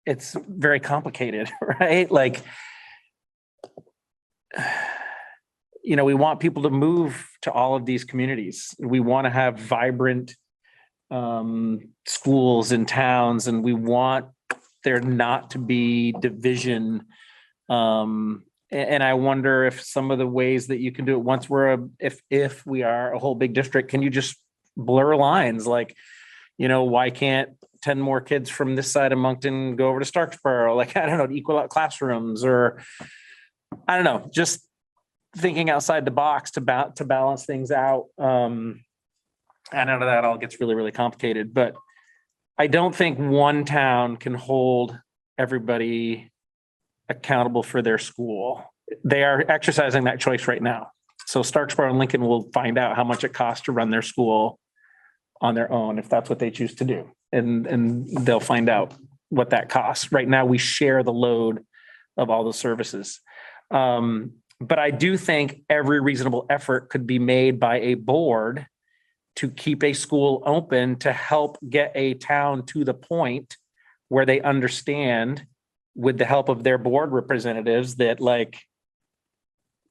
S7: it's very complicated, right? Like, we want people to move to all of these communities. We want to have vibrant schools and towns, and we want there not to be division. And I wonder if some of the ways that you can do it once if we are a whole big district, can you just blur lines? Like, why can't 10 more kids from this side of Moncton go over to Starksboro? Like, I don't know, to equal out classrooms, or I don't know, just thinking outside the box to balance things out. I know that all gets really, really complicated, but I don't think one town can hold everybody accountable for their school. They are exercising that choice right now. So Starksboro and Lincoln will find out how much it costs to run their school on their own, if that's what they choose to do. And they'll find out what that costs. Right now, we share the load of all the services. But I do think every reasonable effort could be made by a board to keep a school open to help get a town to the point where they understand, with the help of their board representatives, that like,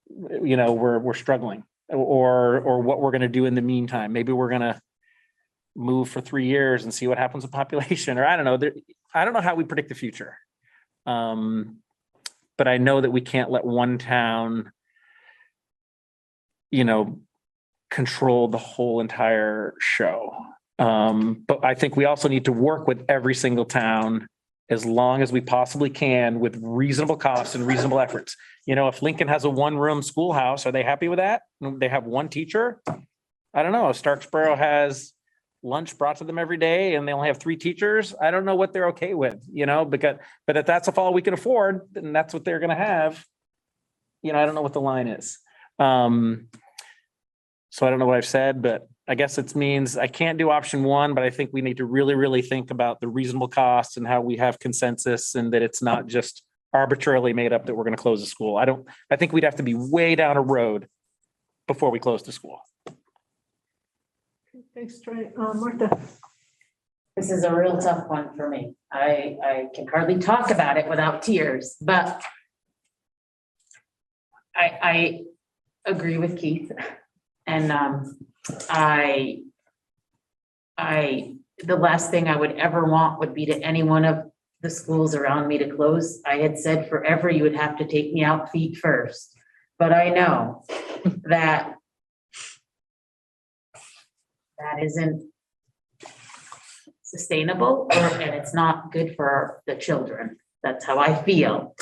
S7: we're struggling, or what we're going to do in the meantime. Maybe we're going to move for 3 years and see what happens with population, or I don't know. I don't know how we predict the future. But I know that we can't let one town, control the whole entire show. But I think we also need to work with every single town as long as we possibly can, with reasonable costs and reasonable efforts. If Lincoln has a one-room schoolhouse, are they happy with that? They have one teacher? I don't know. If Starksboro has lunch brought to them every day and they only have 3 teachers, I don't know what they're okay with, but if that's all we can afford, then that's what they're going to have. I don't know what the line is. So I don't know what I've said, but I guess it means I can't do option 1, but I think we need to really, really think about the reasonable costs and how we have consensus, and that it's not just arbitrarily made up that we're going to close the school. I think we'd have to be way down a road before we close the school.
S1: Thanks, Troy. Martha.
S14: This is a real tough one for me. I can hardly talk about it without tears, but I agree with Keith. And the last thing I would ever want would be to any one of the schools around me to close. I had said forever you would have to take me out feet first, but I know that isn't sustainable, and it's not good for the children. That's how I feel.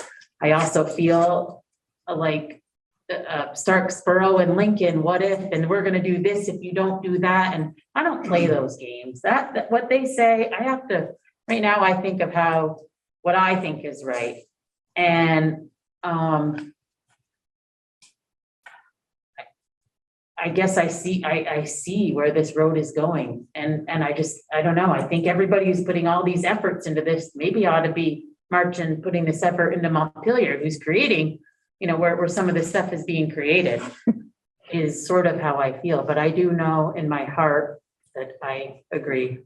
S14: I also feel like Starksboro and Lincoln, what if, and we're going to do this if you don't do that. And I don't play those games. That what they say, I have to, right now I think of what I think is right. And I guess I see where this road is going. And I don't know. I think everybody who's putting all these efforts into this maybe ought to be marching, putting this effort into Montpelier, who's creating, where some of this stuff is being created, is sort of how I feel. But I do know in my heart that I agree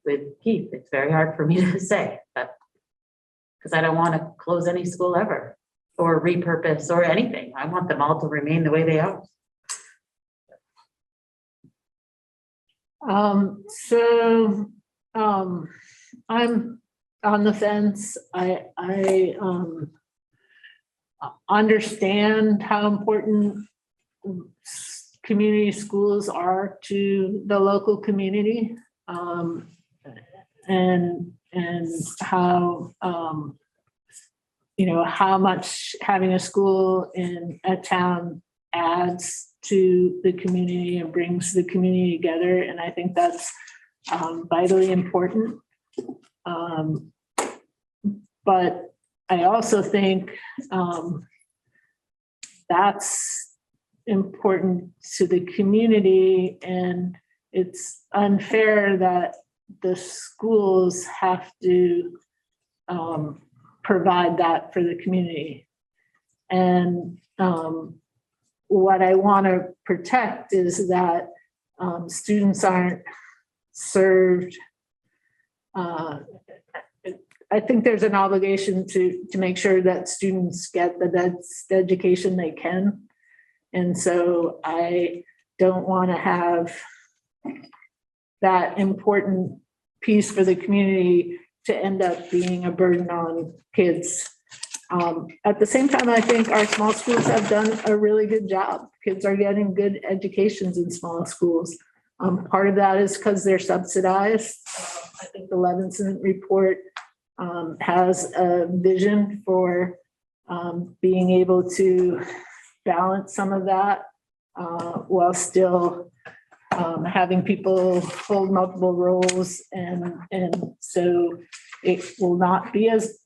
S14: with Keith. It's very hard for me to say, but because I don't want to close any school ever or repurpose or anything. I want them all to remain the way they are.
S1: I'm on the fence. I understand how important community schools are to the local community, and how how much having a school in a town adds to the community and brings the community together. And I think that's vitally important. But I also think that's important to the community, and it's unfair that the schools have to provide that for the community. And what I want to protect is that students aren't served. I think there's an obligation to make sure that students get the best education they can. And so I don't want to have that important piece for the community to end up being a burden on kids. At the same time, I think our small schools have done a really good job. Kids are getting good educations in small schools. Part of that is because they're subsidized. I think the Levinson report has a vision for being able to balance some of that while still having people hold multiple roles. And so it will not be as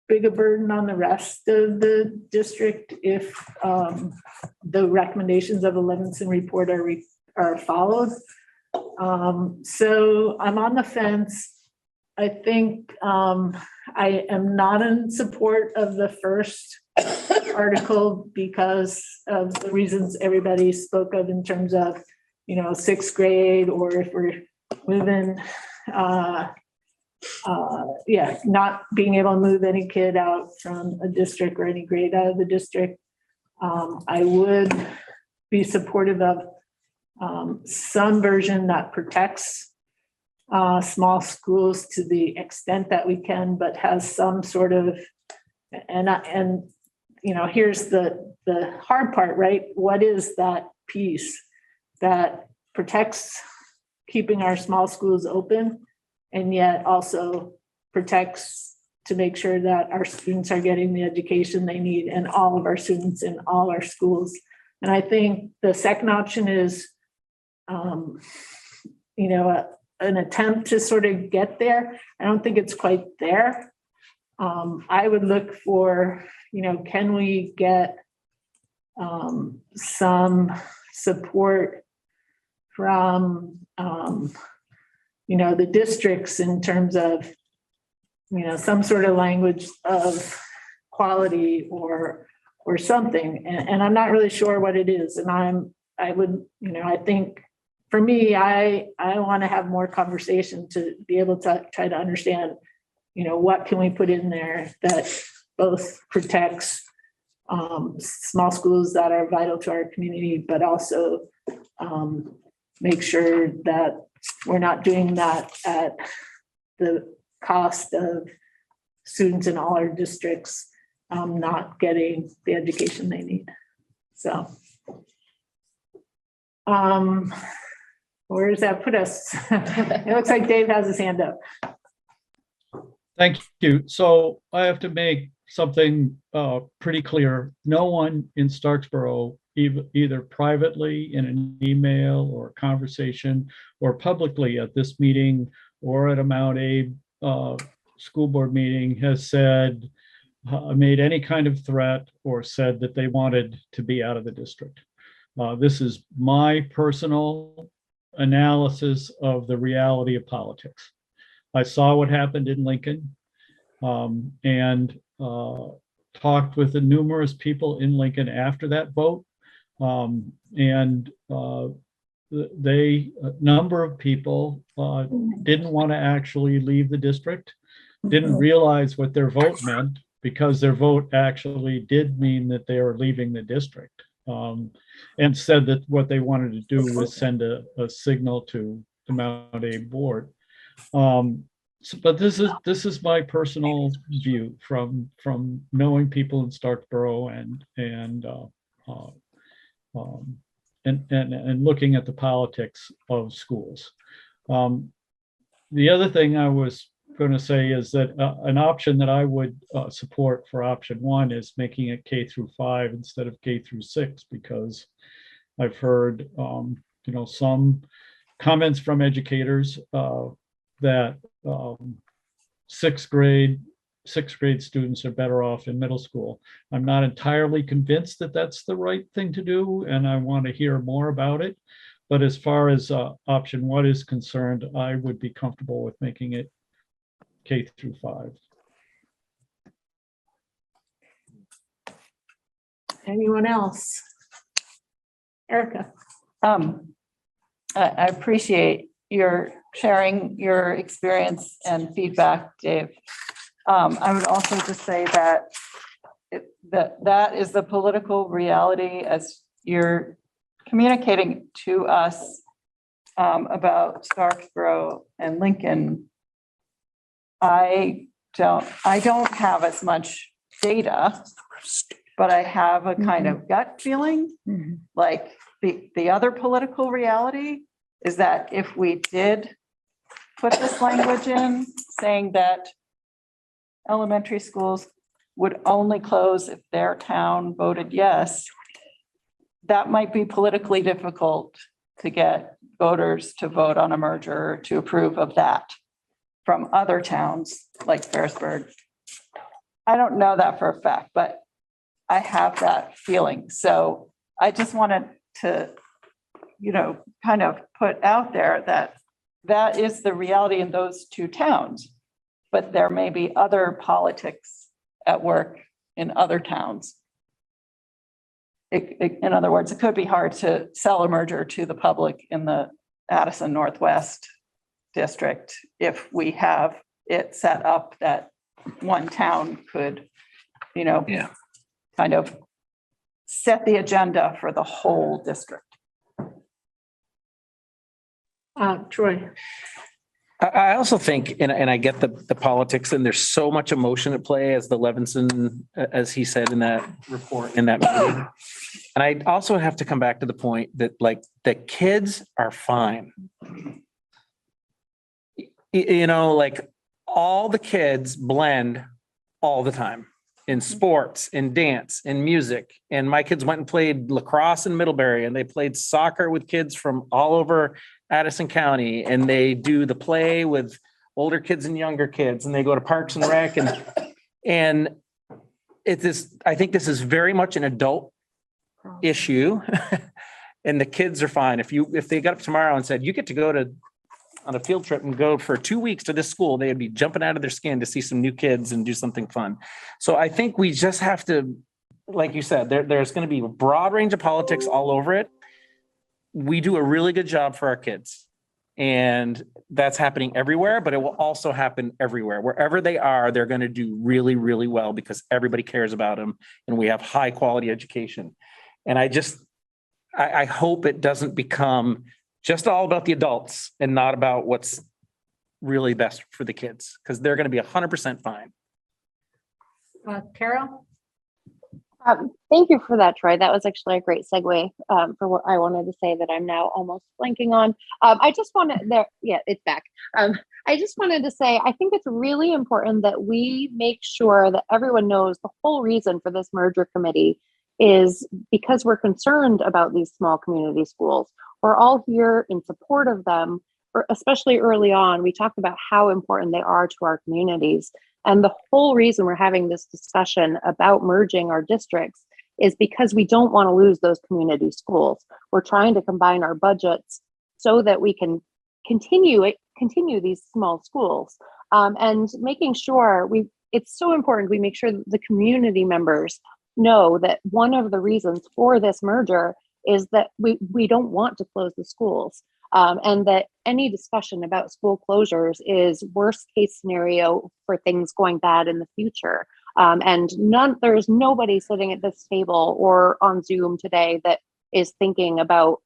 S1: big a burden on the rest of the district if the recommendations of the Levinson report are followed. So I'm on the fence. I think I am not in support of the first article because of the reasons everybody spoke of in terms of, you know, sixth grade, or if we're moving, not being able to move any kid out from a district or any grade out of the district. I would be supportive of some version that protects small schools to the extent that we can, but has some sort of, and you know, here's the hard part, right? What is that piece that protects keeping our small schools open and yet also protects to make sure that our students are getting the education they need, and all of our students in all our schools? And I think the second option is, you know, an attempt to sort of get there. I don't think it's quite there. I would look for, you know, can we get some support from, you know, the districts in terms of, you know, some sort of language of quality or something. And I'm not really sure what it is. And I would, you know, I think for me, I want to have more conversation to be able to try to understand, you know, what can we put in there that both protects small schools that are vital to our community, but also make sure that we're not doing that at the cost of students in all our districts not getting the education they need. So where does that put us? It looks like Dave has his hand up.
S2: Thank you. So I have to make something pretty clear. No one in Starksboro, either privately in an email or conversation or publicly at this meeting or at a Mount Abe school board meeting, has said, made any kind of threat or said that they wanted to be out of the district. This is my personal analysis of the reality of politics. I saw what happened in Lincoln and talked with the numerous people in Lincoln after that vote. A number of people didn't want to actually leave the district, didn't realize what their vote meant, because their vote actually did mean that they are leaving the district, and said that what they wanted to do was send a signal to the Mount Abe board. But this is my personal view from knowing people in Starksboro and looking at the politics of schools. The other thing I was going to say is that an option that I would support for option one is making it K-5 instead of K-6, because I've heard you know, some comments from educators that sixth grade students are better off in middle school. I'm not entirely convinced that that's the right thing to do, and I want to hear more about it. But as far as option one is concerned, I would be comfortable with making it K-5.
S1: Anyone else? Erica.
S9: I appreciate your sharing your experience and feedback, Dave. I would also just say that that is the political reality as you're communicating to us about Starksboro and Lincoln. I don't have as much data, but I have a kind of gut feeling, like the other political reality is that if we did put this language in saying that elementary schools would only close if their town voted yes, that might be politically difficult to get voters to vote on a merger, to approve of that from other towns like Ferrisburg. I don't know that for a fact, but I have that feeling. So I just wanted to, kind of put out there that that is the reality in those two towns. But there may be other politics at work in other towns. In other words, it could be hard to sell a merger to the public in the Addison Northwest district if we have it set up that one town could, kind of set the agenda for the whole district.
S1: Troy.
S7: I also think, and I get the politics, and there's so much emotion at play, as the Levinson, as he said in that report, in that meeting. And I also have to come back to the point that, like, the kids are fine. Like, all the kids blend all the time in sports, in dance, in music. And my kids went and played lacrosse in Middlebury, and they played soccer with kids from all over Addison County, and they do the play with older kids and younger kids, and they go to Parks and Rec, and it is, I think this is very much an adult issue. And the kids are fine. If they got up tomorrow and said, you get to go on a field trip and go for 2 weeks to this school, they'd be jumping out of their skin to see some new kids and do something fun. So I think we just have to, like you said, there's going to be a broad range of politics all over it. We do a really good job for our kids, and that's happening everywhere, but it will also happen everywhere. Wherever they are, they're going to do really, really well because everybody cares about them, and we have high quality education. And I hope it doesn't become just all about the adults and not about what's really best for the kids, because they're going to be 100% fine.
S1: Carol?
S19: Thank you for that, Troy. That was actually a great segue for what I wanted to say that I'm now almost blanking on. I just wanted it's back. I just wanted to say, I think it's really important that we make sure that everyone knows the whole reason for this merger committee is because we're concerned about these small community schools. We're all here in support of them, especially early on. We talked about how important they are to our communities. And the whole reason we're having this discussion about merging our districts is because we don't want to lose those community schools. We're trying to combine our budgets so that we can continue these small schools, and making sure it's so important we make sure that the community members know that one of the reasons for this merger is that we don't want to close the schools. And that any discussion about school closures is worst case scenario for things going bad in the future. And there's nobody sitting at this table or on Zoom today that is thinking about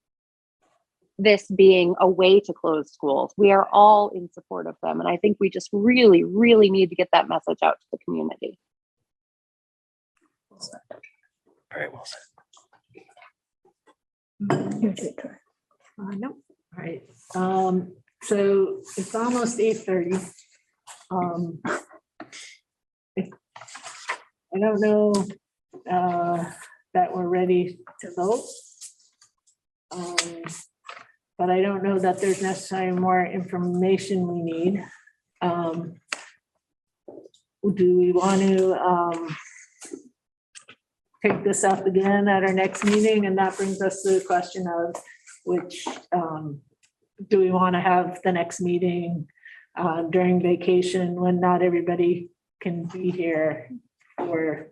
S19: this being a way to close schools. We are all in support of them. And I think we just really, really need to get that message out to the community.
S7: Very well said.
S1: No. All right. So it's almost 8:30. I don't know that we're ready to vote. But I don't know that there's necessarily more information we need. Do we want to take this up again at our next meeting? And that brings us to the question of which, do we want to have the next meeting during vacation when not everybody can be here for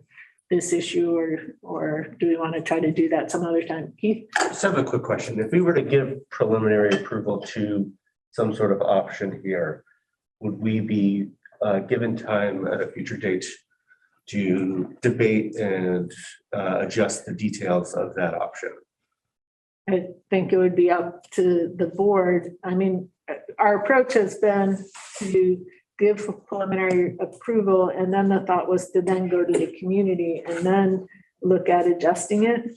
S1: this issue, or do we want to try to do that some other time? Keith?
S3: I just have a quick question. If we were to give preliminary approval to some sort of option here, would we be given time at a future date to debate and adjust the details of that option?
S1: I think it would be up to the board. I mean, our approach has been to give preliminary approval, and then the thought was to then go to the community and then look at adjusting it.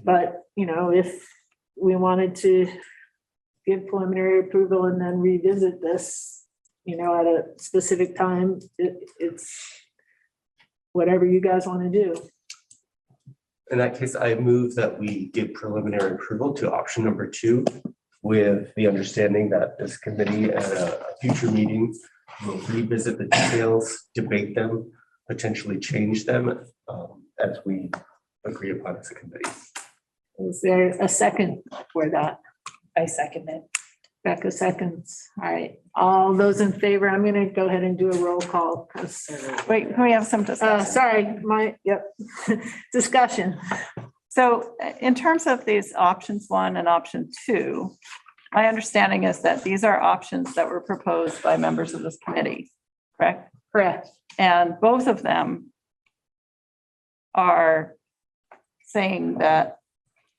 S1: But, if we wanted to give preliminary approval and then revisit this, you know, at a specific time. It's whatever you guys want to do.
S3: In that case, I move that we give preliminary approval to option number 2 with the understanding that this committee at a future meeting will revisit the details, debate them, potentially change them as we agree upon as a committee.
S1: Is there a second for that?
S6: I second it.
S1: Becca seconds. All right. All those in favor, I'm going to go ahead and do a roll call.
S9: Wait, can we have some discussion?
S1: Sorry, discussion.
S9: So in terms of these options 1 and option 2, my understanding is that these are options that were proposed by members of this committee, correct?
S1: Correct.
S9: And both of them are saying that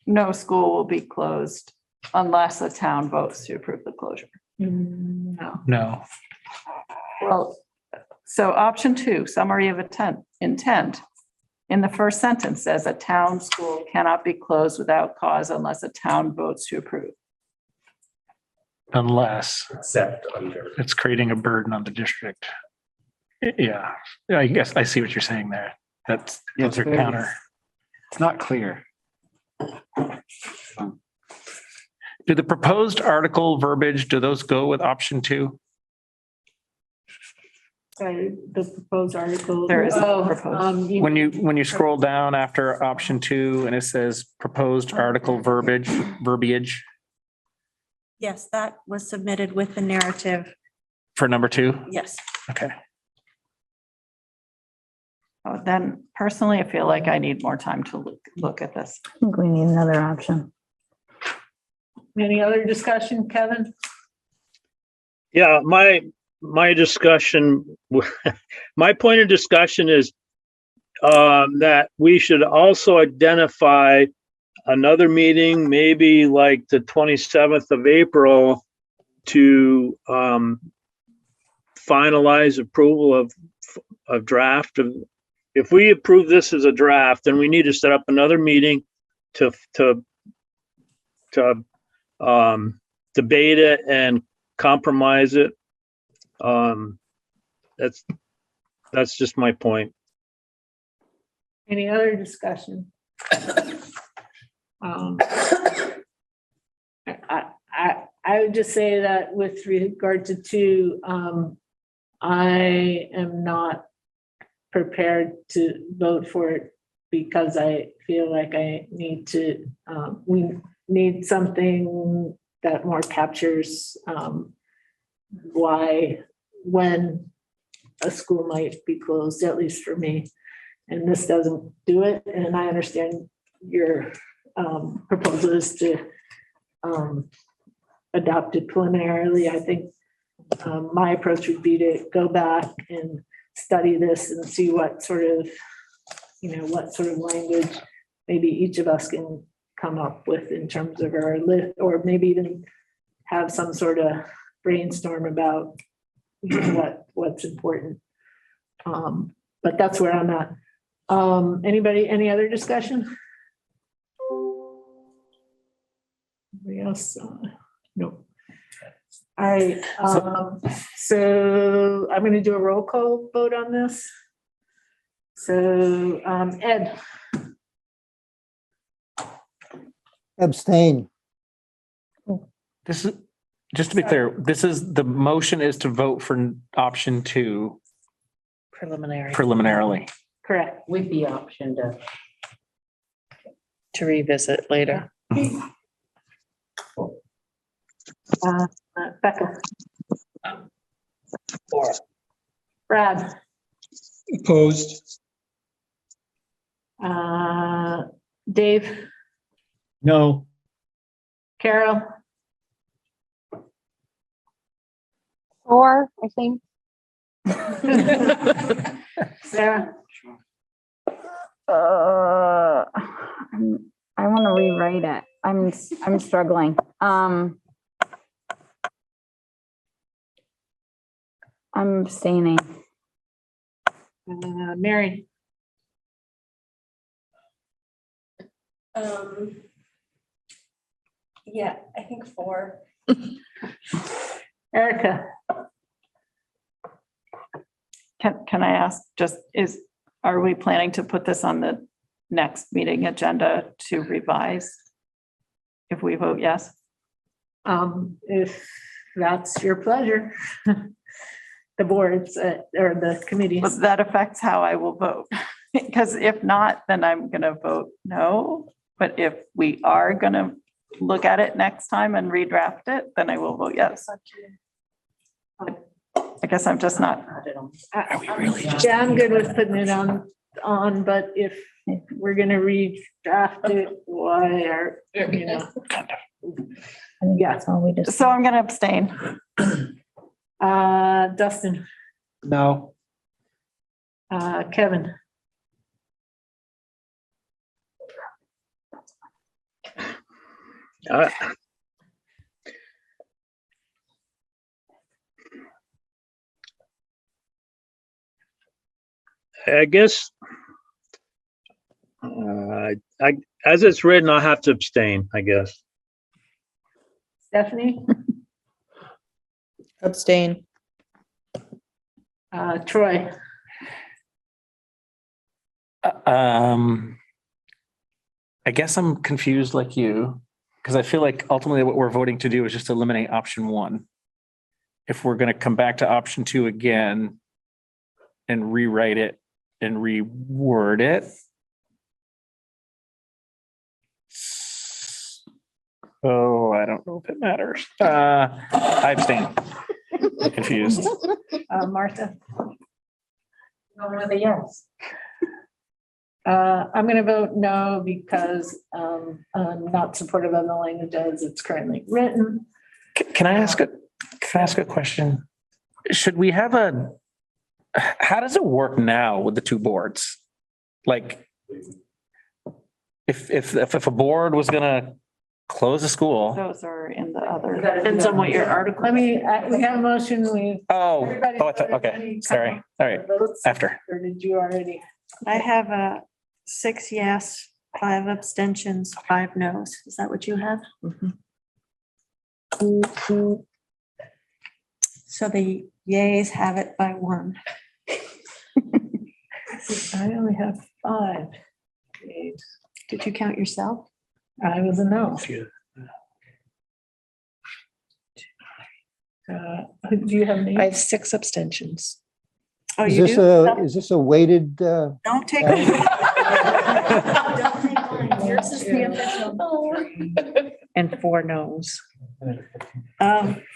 S9: no school will be closed unless the town votes to approve the closure.
S1: No.
S7: No.
S9: Well, so option 2, summary of intent. In the first sentence says a town school cannot be closed without cause unless a town votes to approve.
S7: Unless
S3: Except under.
S7: it's creating a burden on the district. Yeah, I guess I see what you're saying there. Those are counter.
S12: It's not clear.
S7: Do the proposed article verbiage, do those go with option 2?
S1: Sorry, the proposed article.
S9: There is a proposed.
S7: When you scroll down after option 2 and it says proposed article verbiage
S4: Yes, that was submitted with the narrative.
S7: for number 2?
S4: Yes.
S7: Okay.
S9: Oh, then personally, I feel like I need more time to look at this.
S11: I think we need another option.
S1: Any other discussion, Kevin?
S10: Yeah, my discussion, my point of discussion is that we should also identify another meeting, maybe like the 27th of April, to finalize approval of draft. If we approve this as a draft, then we need to set up another meeting to debate it and compromise it. That's just my point.
S1: Any other discussion? I would just say that with regard to 2, I am not prepared to vote for it because I feel like I need to, we need something that more captures when a school might be closed, at least for me. And this doesn't do it. And I understand your proposal is to adopt it preliminarily. I think my approach would be to go back and study this and see what sort of language maybe each of us can come up with in terms of our list, or maybe even have some sort of brainstorm about what's important. But that's where I'm at. Anybody, any other discussion? Anybody else? No. All right, so I'm going to do a roll call vote on this. So, Ed.
S15: Abstain.
S7: This is, just to be clear, the motion is to vote for option 2 preliminarily.
S1: Correct.
S14: With the option to revisit later.
S1: Becca. Brad.
S5: Opposed.
S1: Dave.
S2: No.
S1: Carol.
S19: 4, I think.
S1: Sarah.
S11: I want to rewrite it. I'm struggling. I'm abstaining.
S1: Mary.
S13: Yeah, I think 4.
S1: Erica,
S9: Can I ask, are we planning to put this on the next meeting agenda to revise? If we vote yes?
S1: if that's your pleasure. The boards or the committees.
S9: Well, that affects how I will vote. Because if not, then I'm gonna vote no. But if we are gonna look at it next time and redraft it, then I will vote yes. I guess I'm just not.
S1: Yeah, I'm good with putting it on, but if we're gonna redraft it, why are, you know.
S11: I think that's all we just.
S9: So I'm gonna abstain.
S1: Dustin,
S12: No.
S1: Kevin,
S10: I guess, as it's written, I'll have to abstain, I guess.
S1: Stephanie,
S16: Abstain.
S1: Troy,
S7: I guess I'm confused like you, because I feel like ultimately what we're voting to do is just eliminate option one. If we're gonna come back to option two again and rewrite it and reword it. Oh, I don't know if it matters. I abstain. I'm confused.
S1: Martha.
S14: Yes.
S1: I'm gonna vote no because I'm not supportive of the language as it's currently written.
S7: Can I ask a question? Should we have how does it work now with the two boards? Like, if a board was gonna close a school.
S9: Those are in the other.
S1: Depends on what your article, we have a motion,
S7: Okay, sorry. All right, after.
S1: Or did you already?
S4: I have a 6 yes, 5 abstentions, 5 no's. Is that what you have? So the yays have it by 1.
S1: I only have 5.
S4: Did you count yourself?
S1: I was a no. Do you have any?
S14: I have 6 abstentions.
S4: Oh,
S15: Is
S4: you
S15: this
S4: do?
S15: is this a weighted,
S4: Don't take.
S15: ballot?
S4: Yours is the official.
S14: And 4 no's.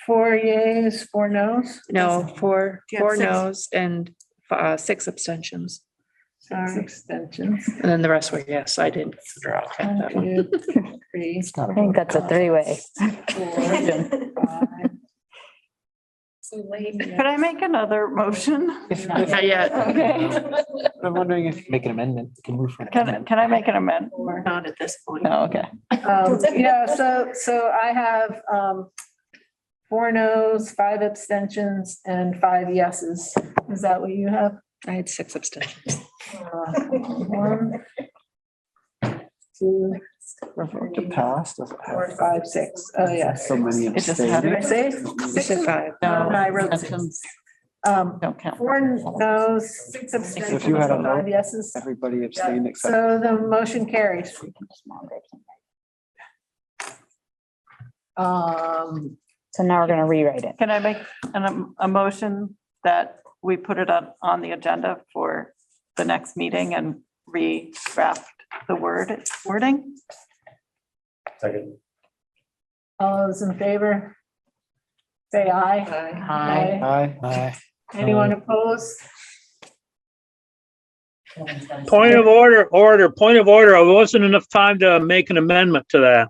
S1: 4 yays, 4 no's?
S14: No, 4
S4: Do you have 6?
S14: no's and 6 abstentions.
S1: 6 extensions.
S14: And then the rest were yes. I didn't draw that one.
S1: 1, 2, 3,
S11: I think that's a 3-way.
S1: 4, 5.
S9: Could I make another motion?
S14: Not yet.
S9: Okay.
S3: I'm wondering if make an amendment, can move from.
S9: Can I make an amendment?
S14: Not at this point.
S9: No, okay.
S1: Yeah, so I have 4 no's, 5 abstentions, and 5 yeses. Is that what you have?
S14: I had 6 abstentions.
S1: 1, 2,
S12: To pass, doesn't
S1: 4, 5, 6. Oh, yes.
S12: so many
S9: It just
S12: abstain.
S1: Did I say?
S14: You said 5.
S1: No, I wrote 6.
S9: Abstentions Don't count.
S1: 4 no's, 6 abstentions,
S12: If you had a
S1: 5
S12: vote,
S1: yeses.
S12: everybody abstained except.
S1: So the motion carries.
S11: So now we're gonna rewrite it.
S9: Can I make a motion that we put it on the agenda for the next meeting and redraft the wording?
S3: Second.
S1: All those in favor? Say aye.
S9: Aye.
S12: Aye.
S1: Anyone opposed?
S10: Point of order. There wasn't enough time to make an amendment to that,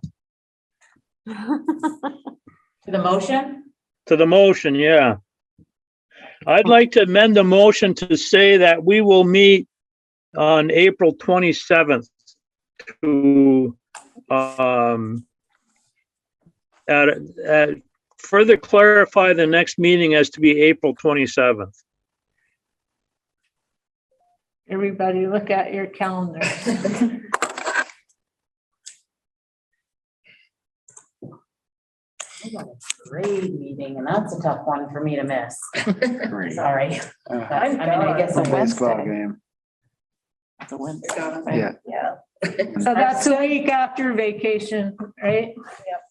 S14: To the motion?
S10: to the motion, yeah. I'd like to amend the motion to say that we will meet on April 27th to, further clarify the next meeting as to be April 27th.
S1: Everybody look at your calendar.
S14: grade meeting, and that's a tough one for me to miss. Sorry. But, I mean, I guess
S12: A
S14: I
S12: baseball
S14: Wednesday.
S12: game.
S9: It's a Wednesday.
S12: Yeah.
S13: Yeah.
S1: So that's a week after vacation, right?
S13: Yep.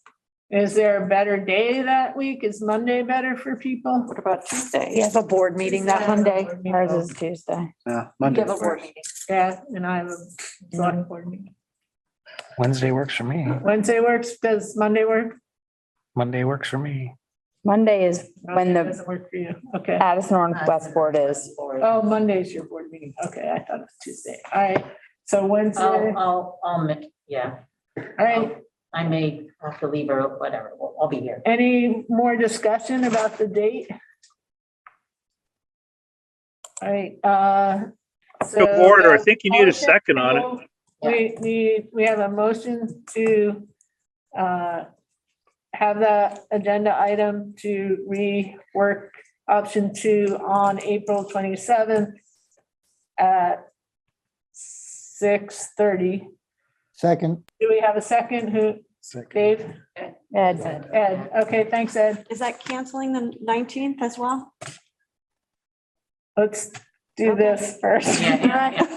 S1: Is there a better day that week? Is Monday better for people?
S9: What about Tuesday?
S4: You have a board meeting that Monday.
S11: Ours is Tuesday.
S12: Yeah,
S9: You
S12: Monday.
S9: have a board meeting.
S1: Yeah, and I have a select board meeting.
S7: Wednesday works for me.
S1: Wednesday works, does Monday work?
S7: Monday works for me.
S11: Monday is when
S1: Monday
S11: the
S1: Doesn't work for you, okay.
S11: Addison Northwest Board is.
S1: Oh, Monday's your board meeting, okay, I thought it was Tuesday, all right, so Wednesday, all
S14: Yeah,
S1: right.
S14: I may have to leave or whatever. I'll be here.
S1: Any more discussion about the date? All right,
S10: Point of order, I think you need a second on it.
S1: We have a motion to have the agenda item to rework option 2 on April 27th at 6:30.
S15: Second,
S1: Do we have a second? Who? Dave?
S11: Ed.
S1: Ed, okay, thanks, Ed.
S4: Is that canceling the 19th as well?
S1: Let's do this first.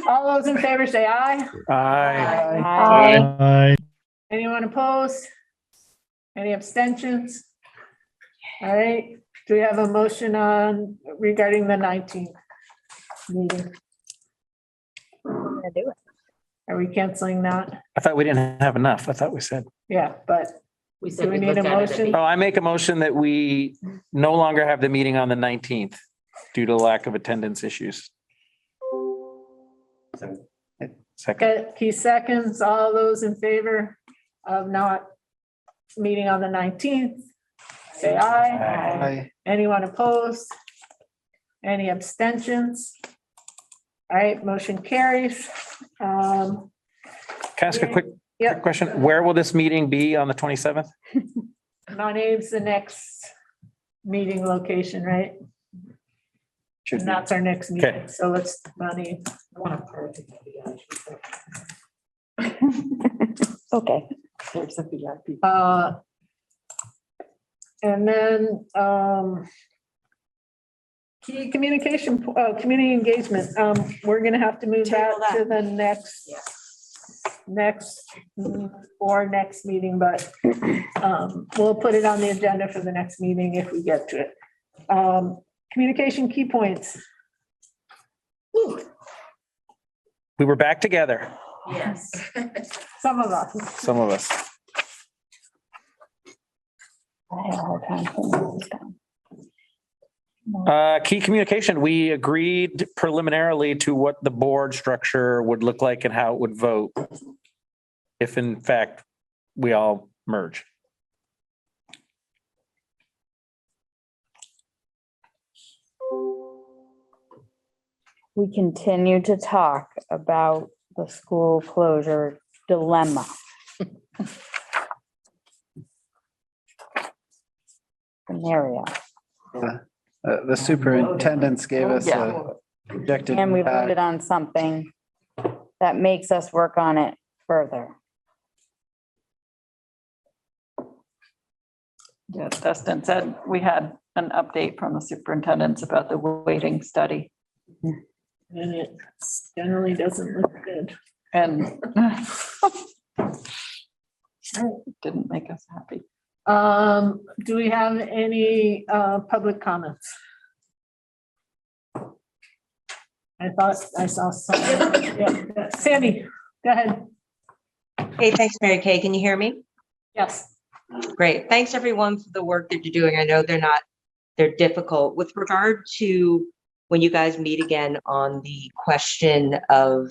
S1: All those in favor say aye.
S7: Aye.
S11: Aye.
S1: Anyone opposed? Any abstentions? All right, do we have a motion on regarding the 19th meeting? Are we canceling that?
S7: I thought we didn't have enough. I thought we said.
S1: Yeah, but
S14: We
S1: do
S14: said
S1: we
S14: we'd
S1: need a
S14: look at it.
S1: motion?
S7: Oh, I make a motion that we no longer have the meeting on the 19th due to lack of attendance issues. Second.
S1: Okay, Key seconds, all those in favor of not meeting on the 19th, say aye.
S12: Aye.
S1: Anyone opposed? Any abstentions? All right, motion carries.
S7: Can I ask a quick
S1: Yep,
S7: question? Where will this meeting be on the 27th?
S1: Mount Abe's the next meeting location, right?
S12: Should
S1: And
S12: be.
S1: that's our next
S7: Okay.
S1: meeting, so let's, Mount Abe.
S14: I want to purge it.
S11: Okay.
S9: There's a VIP.
S1: And then, key communication, community engagement, we're gonna have to move that
S4: Table
S1: to the next meeting, but, we'll put it on the agenda for the next meeting if we get to it. Communication key points.
S7: We were back together,
S14: Yes.
S1: Some of us.
S7: some of us.
S11: I had a hard time putting this down.
S7: Key communication, we agreed preliminarily to what the board structure would look like and how it would vote. If in fact, we all merge.
S11: We continue to talk about the school closure dilemma. Scenario.
S12: The superintendents gave us
S9: Yeah.
S12: a projected.
S11: And we
S12: impact.
S11: voted on something that makes us work on it further.
S9: Yeah, Dustin said we had an update from the superintendents about the weighting study.
S1: And it generally doesn't look good.
S9: And didn't make us happy.
S1: Do we have any public comments? I thought I saw some. Yeah, Sandy, go ahead.
S20: Hey, thanks, Mary Kay. Can you hear me?
S1: Yes.
S20: Great. Thanks, everyone, for the work that you're doing. I know they're difficult. With regard to when you guys meet again on the question of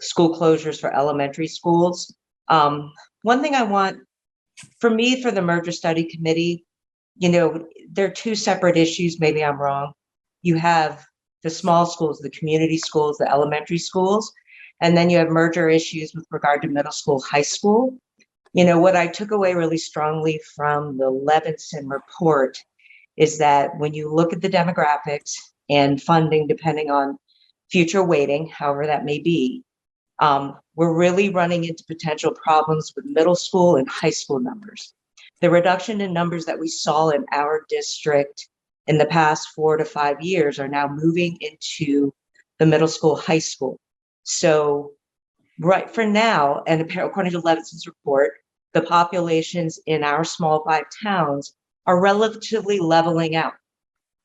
S20: school closures for elementary schools, one thing I want, for me, for the merger study committee, there are two separate issues. Maybe I'm wrong. You have the small schools, the community schools, the elementary schools, and then you have merger issues with regard to middle school, high school. What I took away really strongly from the Levinson report is that when you look at the demographics and funding, depending on future weighting, however that may be, we're really running into potential problems with middle school and high school numbers. The reduction in numbers that we saw in our district in the past 4 to 5 years are now moving into the middle school, high school. So right for now, and according to Levinson's report, the populations in our small 5 towns are relatively leveling out.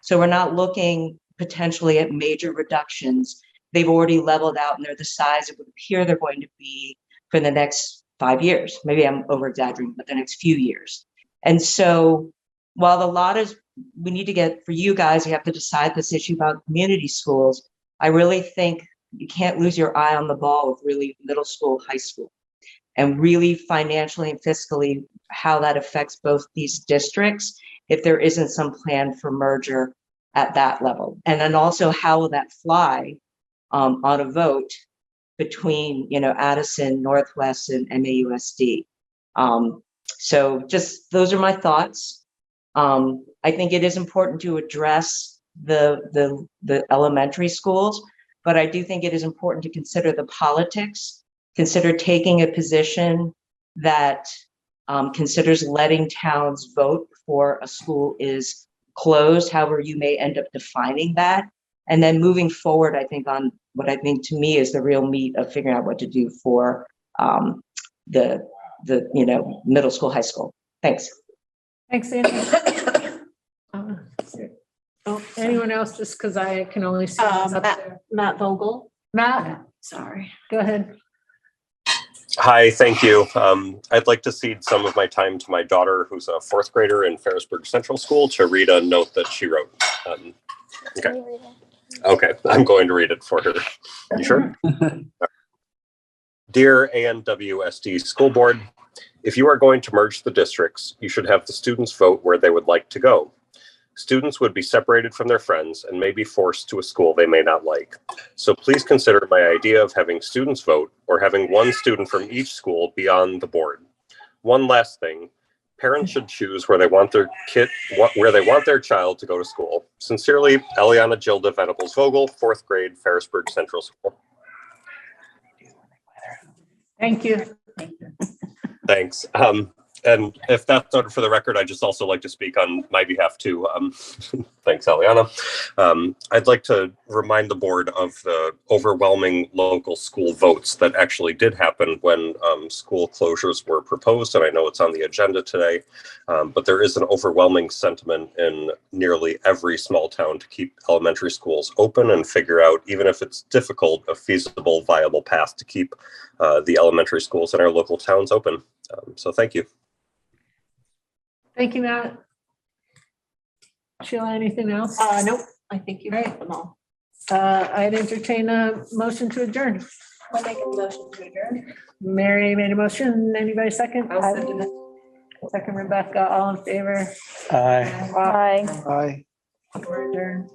S20: So we're not looking potentially at major reductions. They've already leveled out and they're the size it would appear they're going to be for the next 5 years. Maybe I'm over exaggerating, but the next few years. And so while a lot is, we need to get, for you guys, you have to decide this issue about community schools. I really think you can't lose your eye on the ball with really middle school, high school, and really financially and fiscally how that affects both these districts if there isn't some plan for merger at that level. And then also how will that fly on a vote between, you know, Addison, Northwest, and MAUSD. So just those are my thoughts. I think it is important to address the elementary schools, but I do think it is important to consider the politics, consider taking a position that considers letting towns vote before a school is closed, however you may end up defining that. And then moving forward, I think on what I think to me is the real meat of figuring out what to do for the you know, middle school, high school. Thanks.
S1: Thanks, Andy. Oh, anyone else, just because I can only see. what's up there.
S6: Matt Vogel.
S1: Matt,
S6: Sorry.
S1: go ahead.
S21: Hi, thank you. I'd like to cede some of my time to my daughter, who's a 4th grader in Ferrisburg Central School, to read a note that she wrote. Okay, I'm going to read it for her. You sure? Dear ANWSD School Board, if you are going to merge the districts, you should have the students vote where they would like to go. Students would be separated from their friends and may be forced to a school they may not like. So please consider my idea of having students vote or having one student from each school be on the board. One last thing, parents should choose where they want their child to go to school. Sincerely, Eliana Gilda Venables Vogel, 4th grade, Ferrisburg Central School.
S1: Thank you.
S21: Thanks. And if that's not for the record, I'd just also like to speak on my behalf too. Thanks, Eliana. I'd like to remind the board of the overwhelming local school votes that actually did happen when school closures were proposed, and I know it's on the agenda today, but there is an overwhelming sentiment in nearly every small town to keep elementary schools open and figure out, even if it's difficult, a feasible, viable path to keep the elementary schools in our local towns open. So thank you.
S1: Thank you, Matt. Sheila, anything else?
S6: Nope. I think you hit them all.
S1: I'd entertain a motion to adjourn.
S13: I'll make a motion to adjourn.
S1: Mary made a motion. Anybody second?
S13: I'll second it.
S1: Second, Rebecca. All in favor?
S7: Aye.
S1: Aye.
S15: Aye.
S1: We're adjourned.